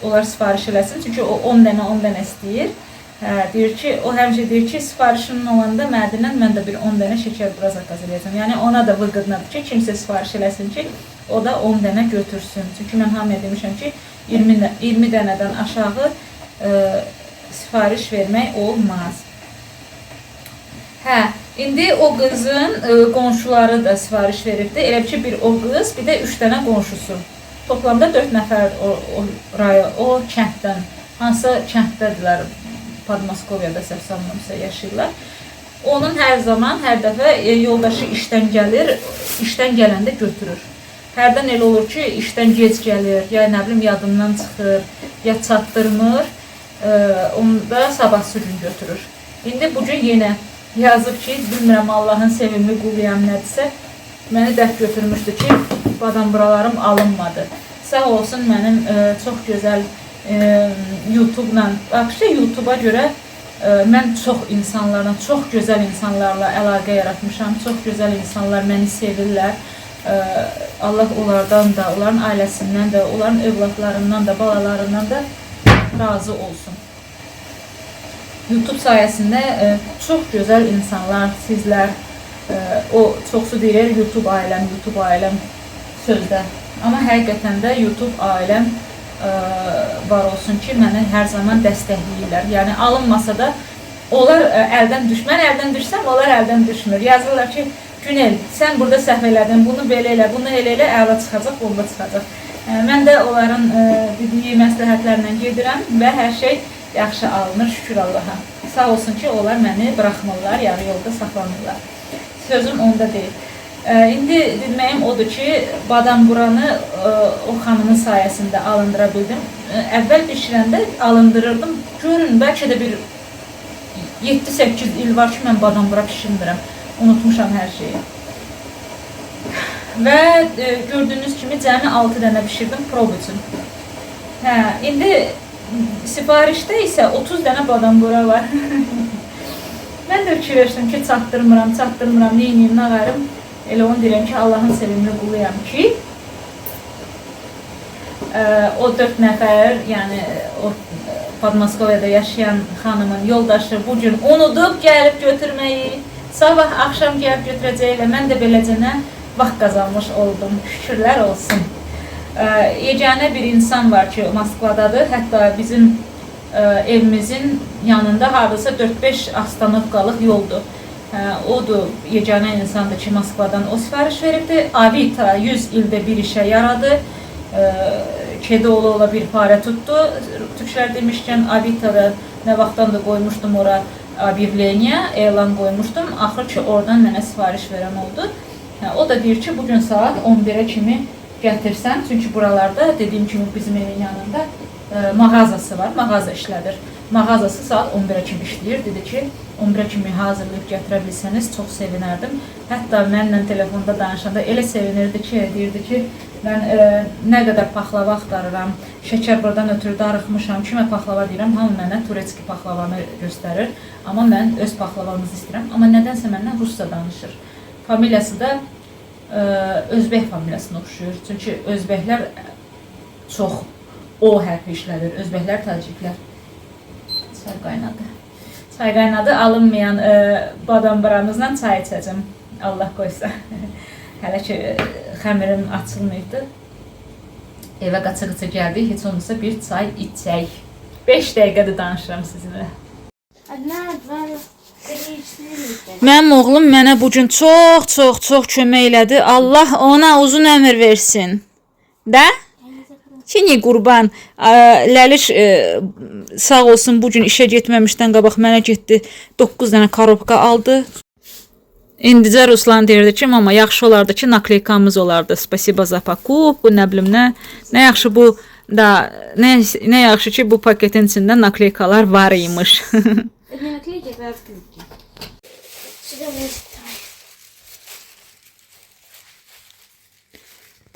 onlar sifariş eləsin. Çünki o 10 dənə istəyir. Deyir ki, o həmişə deyir ki, sifarişinin olanda Mədindən mən də bir 10 dənə şəkərbura zakaz eləyəcəm. Yəni ona da vıqıdnadır ki, kimsə sifariş eləsin ki, o da 10 dənə götürsün. Çünki mən hamıya demişəm ki, 20 dənədən aşağı sifariş vermək olmaz. Hə, indi o qızın qonşuları da sifariş veribdi. Elə ki, bir o qız, bir də 3 dənə qonşusu. Toplamda 4 nəfər o kənddən, hansısa kənddədirlər, Podmoskoviyada səhv salmamsa yaşayırlar. Onun hər zaman, hər dəfə yoldaşı işdən gəlir, işdən gələndə götürür. Hərdən elə olur ki, işdən gec gəlir, ya nə bilim yadından çıxır, ya çatdırmır, onu da sabahsı gün götürür. İndi bugün yenə yazıb ki, bilmirəm Allahın sevimli quluyam nədirsə, məni dərk götürmüşdü ki, badamburalarım alınmadı. Sağ olsun mənim çox gözəl YouTube-la, YouTube-a görə mən çox insanlarla, çox gözəl insanlarla əlaqə yaratmışam. Çox gözəl insanlar məni sevirlər. Allah onlardan da, onların ailəsindən də, onların övladlarından da, balalarından da razı olsun. YouTube sayəsində çox gözəl insanlar, sizlər, o çoxsu deyir YouTube ailəm sözdə. Amma həqiqətən də YouTube ailəm var olsun ki, məni hər zaman dəstəkləyirlər. Yəni alınmasa da onlar əldən düşmür. Mən əldən düşsəm, onlar əldən düşmür. Yazırlar ki, Günel, sən burada səhv elədin, bunu belə elə, bunu elə elə, əla çıxacaq, bomba çıxacaq. Mən də onların dediyi məsləhətlərlə gedirəm və hər şey yaxşı alınır, şükür Allaha. Sağ olsun ki, onlar məni buraxmırlar, yarı yolda saxlanırlar. Sözüm onda deyil. İndi deməyim odur ki, badamburanı o xanımın sayəsində alındıra bildim. Əvvəl bişirəndə alındırırdım. Görün, bəlkə də bir 7-8 il var ki, mən badambura pişirmirəm. Unutmuşam hər şeyi. Və gördüyünüz kimi cəmi 6 dənə pişirdim prob üçün. İndi sifarişdə isə 30 dənə badambura var. Mən də fikirləşdim ki, çatdırmıram, neyiniyim, nağarım. Elə onu deyirəm ki, Allahın sevimli quluyam ki, o 4 nəfər, yəni o Podmoskoviyada yaşayan xanımın yoldaşı bugün unudub gəlib götürməyi, sabah axşam gəlib götürəcəyi ilə mən də beləcənə vaxt qazanmış oldum, şükürlər olsun. Yeganə bir insan var ki, Moskvadadır, hətta bizim evimizin yanında hardasa 4-5 astanovkalıq yoldur. Odur, yeganə insandır ki, Moskvadan o sifariş veribdi. Avita 100 ildə bir işə yaradı. Kedi ola bir fare tutdu. Türklər demişkən, Avitada nə vaxtdan da qoymuşdum ora объявление, elan qoymuşdum. Axır ki, oradan mənə sifariş verən oldu. O da deyir ki, bugün saat 11-ə kimi gətirsən. Çünki buralarda, dediyim kimi, bizim evin yanında mağazası var, mağaza işlədir. Mağazası saat 11-ə kimi işləyir. Dedi ki, 11 kimi hazırlayıb gətirə bilsəniz çox sevinərdim. Hətta mənlə telefonda danışanda elə sevinirdi ki, deyirdi ki, mən nə qədər paxlava axtarıram, şəkər buradan ötürü darıxmışam, kimə paxlava deyirəm, hamı mənə turetski paxlavanı göstərir. Amma mən öz paxlavamızı istəyirəm. Amma nədənsə məndən rusca danışır. Familiyası da Özbək familiyasına oxşuyur. Çünki Özbəklər çox o hərfi işlədir. Özbəklər, taciklər. Çay qaynadı. Çay qaynadı, alınmayan badambaramızla çay içəcəm. Allah qoysa. Hələ ki, xəmirim açılmayıbdı. Evə qaça-qaça gəldik, heç olmasa bir çay içək. 5 dəqiqədir danışıram sizinlə. Одна, два, три, четыре, пять. Mənim oğlum mənə bu gün çox kömək elədi. Allah ona uzun ömür versin. Də? Seni qurban. Ləliş sağ olsun bu gün işə getməmişdən qabaq mənə getdi. 9 dənə korobka aldı. İndicə Ruslan deyirdi ki, mama yaxşı olardı ki, nakleykamız olardı. Spasiba za покупку, nə bilim nə. Nə yaxşı bu da nə yaxşı ki, bu paketin içində nakleykalar var imiş. Это не наклейки, это открытки. Сюда влезет.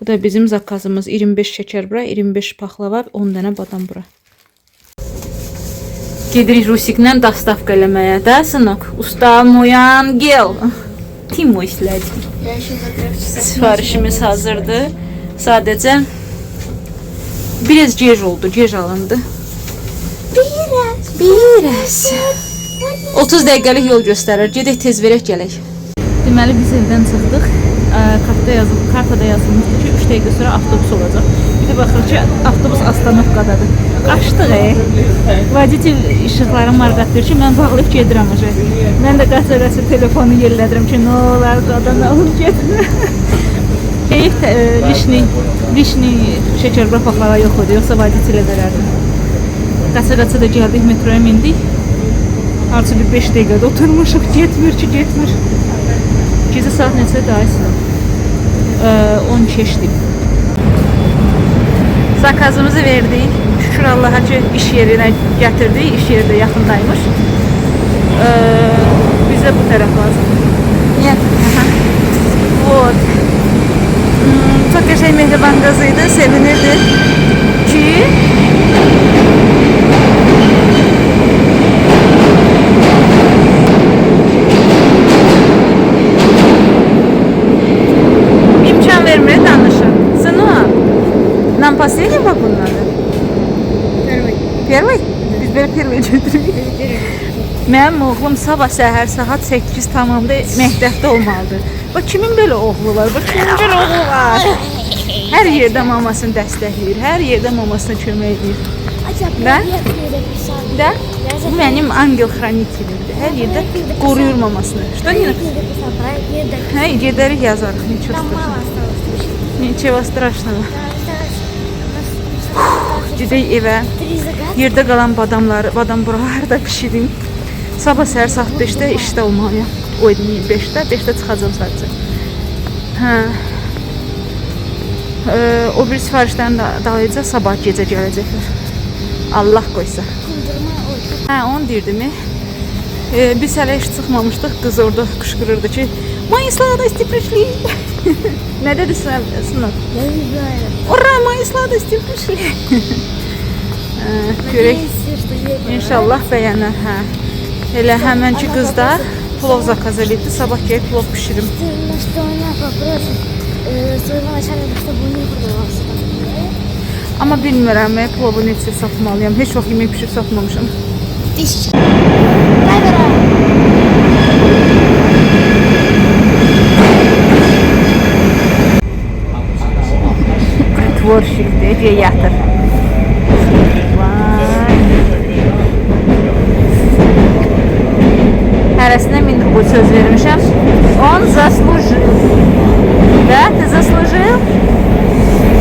Bu da bizim zakazımız. 25 şeker bura, 25 paxlava, 10 dənə badam bura. Gedirik Rusiklə dastavka eləməyə. Də, sınok? Usta Moyan gel. Timo işlədik. Я еще за 3 часов. Sifarişimiz hazırdır. Sadəcə biraz gec oldu, gec alındı. Biraz. 30 dəqiqəlik yol göstərir. Gedək tez verək gələk. Deməli biz evdən çıxdıq. Kartada yazılmışdı ki 3 dəqiqə sonra avtobus olacaq. Bir də baxırıq ki avtobus Astanovkadadır. Qaçdıq. Vaditel işıqları marqatdır ki mən bağlayıb gedirəm aca. Mən də qaça-qaça telefonu yerlədirəm ki nə olar qadan alıb gedir. Heyf lişni şəkər paxlava yox idi, yoxsa vaditelə verərdim. Qaça-qaça da gəldik, metroya mindik. Artı bir 5 dəqiqədə oturmuşuq, getmir ki, getmir. Gecə saat neçə daha isə? 10 keçdik. Zakazımızı verdik. Şükür Allaha ki, iş yerinə gətirdik. İş yeri də yaxındaymış. Bizə bu tərəf lazım. Niyə? Вот. Çok yaşay mehriban qızıydı, sevinirdi ki imkan vermeye danışır. Sınıf. Нам последний вагон надо? Первый. Первый? Biz böyle первый götürürük. Mənim oğlum sabah səhər saat 8 tamamda məktəbdə olmalıdır. Bax kimin belə oğlu var? Bax kimin belə oğlu var? Hər yerdə mamasını dəstəkləyir, hər yerdə mamasına kömək edir. Da? Da? Bu mənim angel xranitelimdir. Hər yerdə qoruyur mamasını. Что не? Hə, gedərik yazarıq. Nичего страшного. Gedək evə. Yerdə qalan badam buraları da pişirim. Sabah səhər saat 5-də işdə olmalıyam. O 5-də çıxacağam sadəcə. Hə. O bir sifarişlərini dalayacaq, sabah gecə gələcəklər. Allah qoysa. Hə, onu deyirdimi? Biz hələ heç çıxmamışdıq. Qız orada qışqırırdı ki, "Мои сладости пришли." Nə dedi sınıf? Я не знаю. Ура, мои sладости пришли. Görək. İnşallah bəyənər, hə. Elə həmənki qız da plov zakaz edibdi. Sabah gəlib plov pişirim. Что она попросит своего начальника, чтобы он не продавался. Amma bilmirəm, plovu necə satmalıyam. Heç vaxt yemək pişirib satmamışam. 1000. Камера. Prитворщикdir, geyatır. Hərəsinə 1000 rubl söz vermişəm. On заслужил. Да, ты заслужил?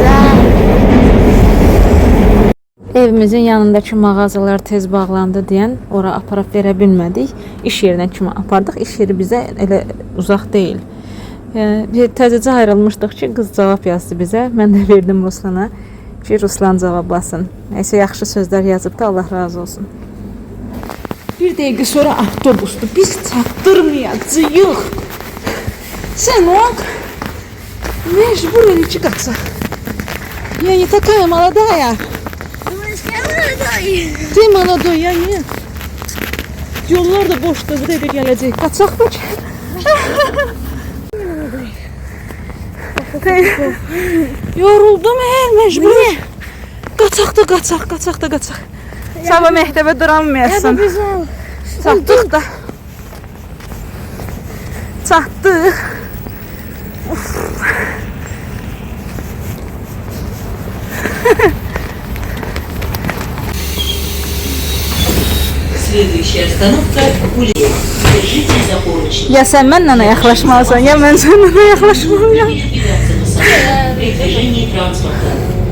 Да. Evimizin yanındakı mağazalar tez bağlandı deyən ora aparıb verə bilmədik. İş yerinə kimi apardıq. İş yeri bizə elə uzaq deyil. Təzəcə ayrılmışdıq ki, qız cavab yazdı bizə. Mən də verdim Ruslana ki, Ruslan cavablasın. Nəysə yaxşı sözlər yazıb da Allah razı olsun. Bir dəqiqə sonra avtobusdur. Biz çatdırmayacağıq. Sən o mecbur edici qaçaq. Yani такая молодая. Думаешь, я молодой? Ты молодой, я нет. Yollar da boşdur, buraya da gələcək. Qaçaq bəlkə. Yoruldum mecbur. Qaçaq. Sabah məktəbə duranmayasın. Çatdıq da. Çatdıq. Следующая остановка Гулиев. Держитесь за поручни. Ya sən mənlə yaxlaşmalısan, ya mən səninlə yaxlaşmalıyam. Передвигаться на самолет при движении транспорта.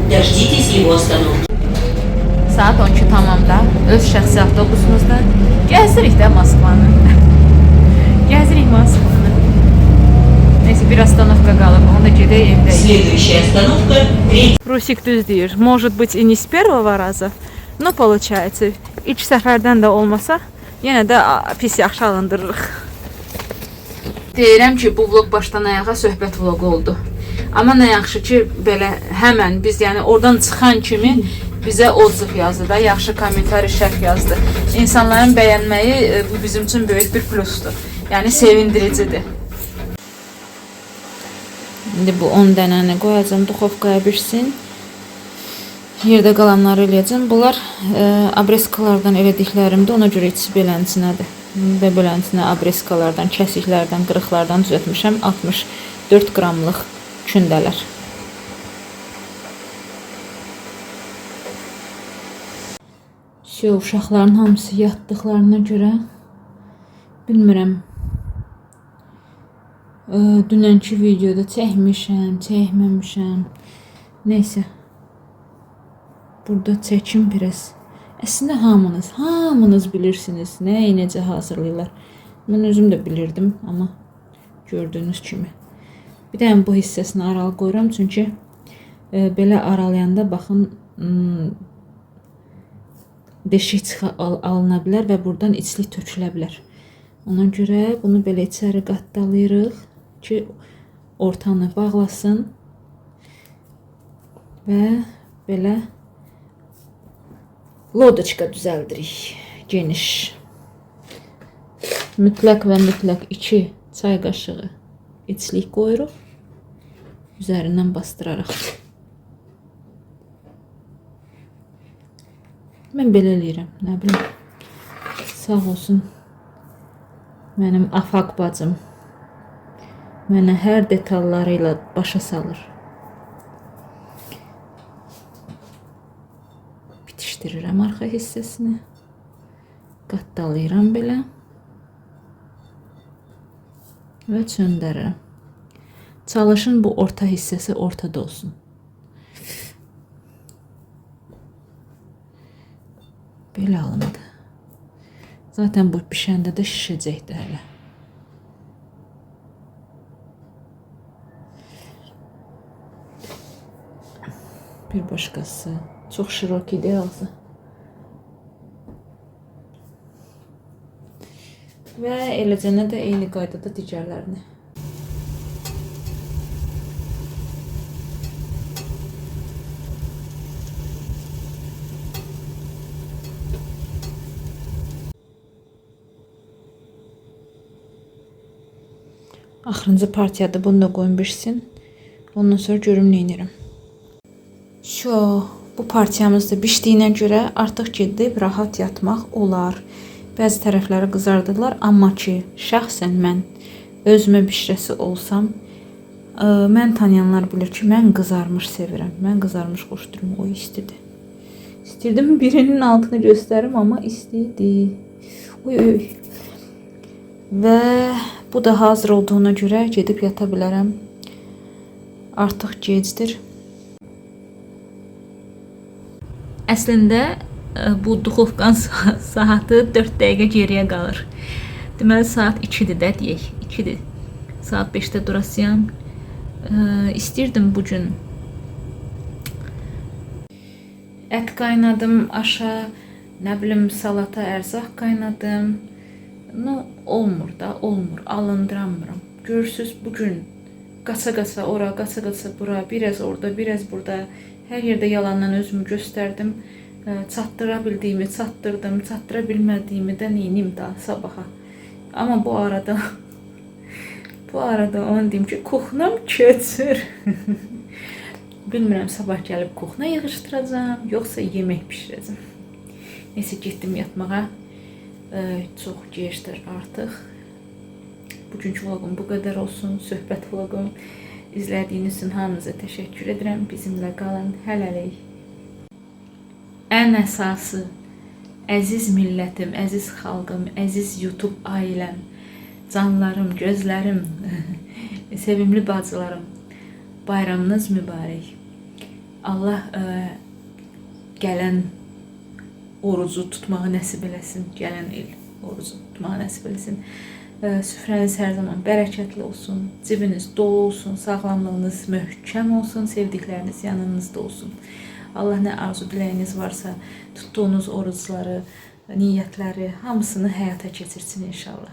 Дождитесь его остановки. Saat 12 tamamda öz şəxsi avtobusumuzda gəzirik də Moskvanı. Gəzirik Moskvanı. Neyse bir остановка qalıb, onu da gedək evdəyik. Следующая остановка Третья. Rusik düz deyir. Может быть и не с первого раза, но получается. İlk səfərdən də olmasa, yenə də pis yaxşı alındırırıq. Deyirəm ki, bu vlog başdan ayağa söhbət vlogu oldu. Amma nə yaxşı ki, belə həmən biz yəni oradan çıxan kimi bizə otsuv yazdı da, yaxşı kommentari şərh yazdı. İnsanların bəyənməyi bu bizim üçün böyük bir plusdur. Yəni sevindiricidir. İndi bu 10 dənəni qoyacağım duxovkaya pişsin. Yerdə qalanları eləyəcəm. Bunlar abreskalardan elədiklərimdə, ona görə içi belənçinədir. Və belənçinə abreskalardan, kəsiklərdən, qırıqlardan düzəltmişəm. 64 qramlıq kündələr. Uşaqların hamısı yatdıqlarına görə bilmirəm. Dünənki videoda çəkmişəm, çəkməmişəm. Neysə. Burada çəkim biraz. Əslində hamınız bilirsiniz nəyi necə hazırlayırlar. Mən özüm də bilirdim, amma gördüyünüz kimi. Bir də bu hissəsini aralı qoyuram, çünki belə aralayanda baxın deşik alına bilər və buradan içlik tökülə bilər. Ona görə bunu belə içəri qatdalayırıq ki, ortanı bağlasın və belə lodoçka düzəldirik, geniş. Mütləq və mütləq 2 çay qaşığı içlik qoyuruq, üzərindən bastıraraq. Mən belə eləyirəm, nə bilim. Sağ olsun mənim afaq bacım mənə hər detallarıyla başa salır. Bitişdirirəm arxa hissəsini. Qatdalayıram belə. Və çöndərirəm. Çalışın bu orta hissəsi ortada olsun. Belə alındı. Zaten bu pişəndə də şişəcəkdir hələ. Bir başqası. Çox şirokidir ağzı. Və eləcənə də eyni qaydada digərlərini. Axırıncı partiyada bunu da qoyun pişsin. Ondan sonra görüm neynirəm. Bu partiyamız da pişdiyinə görə artıq gedib rahat yatmaq olar. Bəzi tərəfləri qızardılar, amma ki, şəxsən mən özümə bişirəsi olsam, mən tanıyanlar bilir ki, mən qızarmış sevirəm. Mən qızarmış xoşdurum, o istidir. İstirdim birinin altını göstərim, amma istidi. Oy. Və bu da hazır olduğuna görə gedib yata bilərəm. Artıq gecdir. Əslində bu duxovkan saatı 4 dəqiqə geriyə qalır. Deməli saat 2-dir də deyək. 2-dir. Saat 5-də durasıyam. İstirdim bu gün. Ət qaynadım, aşa Nə bilim salata, ərzaq qaynadım. No, olmur da, olmur. Alındıramıram. Görürsüz bu gün qaça-qaça ora, qaça-qaça bura, biraz orada, biraz burada. Hər yerdə yalandan özümü göstərdim. Çatdıra bildiyimi çatdırdım, çatdıra bilmədiyimi də neynim daha sabaha. Amma bu arada onu deyim ki, kuxnam keçir. Bilmirəm sabah gəlib kuxna yığışdıracağam, yoxsa yemək bişirəcəm. Neyse getdim yatmağa. Çox gecdir artıq. Bugünkü vloqum bu qədər olsun. Söhbət vloqum. İzlədiyiniz üçün hamınıza təşəkkür edirəm. Bizimlə qalın. Hələlik. Ən əsası, əziz millətim, əziz xalqım, əziz YouTube ailəm, canlarım, gözlərim, sevimli bacılarım, bayramınız mübarək. Allah gələn orucu tutmağı nəsib eləsin, gələn il orucu tutmağı nəsib eləsin. Süfrəniz hər zaman bərəkətli olsun, cibiniz dolu olsun, sağlamlığınız möhkəm olsun, sevdikləriniz yanınızda olsun. Allah nə arzu diləyiniz varsa, tutduğunuz orucları, niyyətləri hamısını həyata keçirsin inşallah.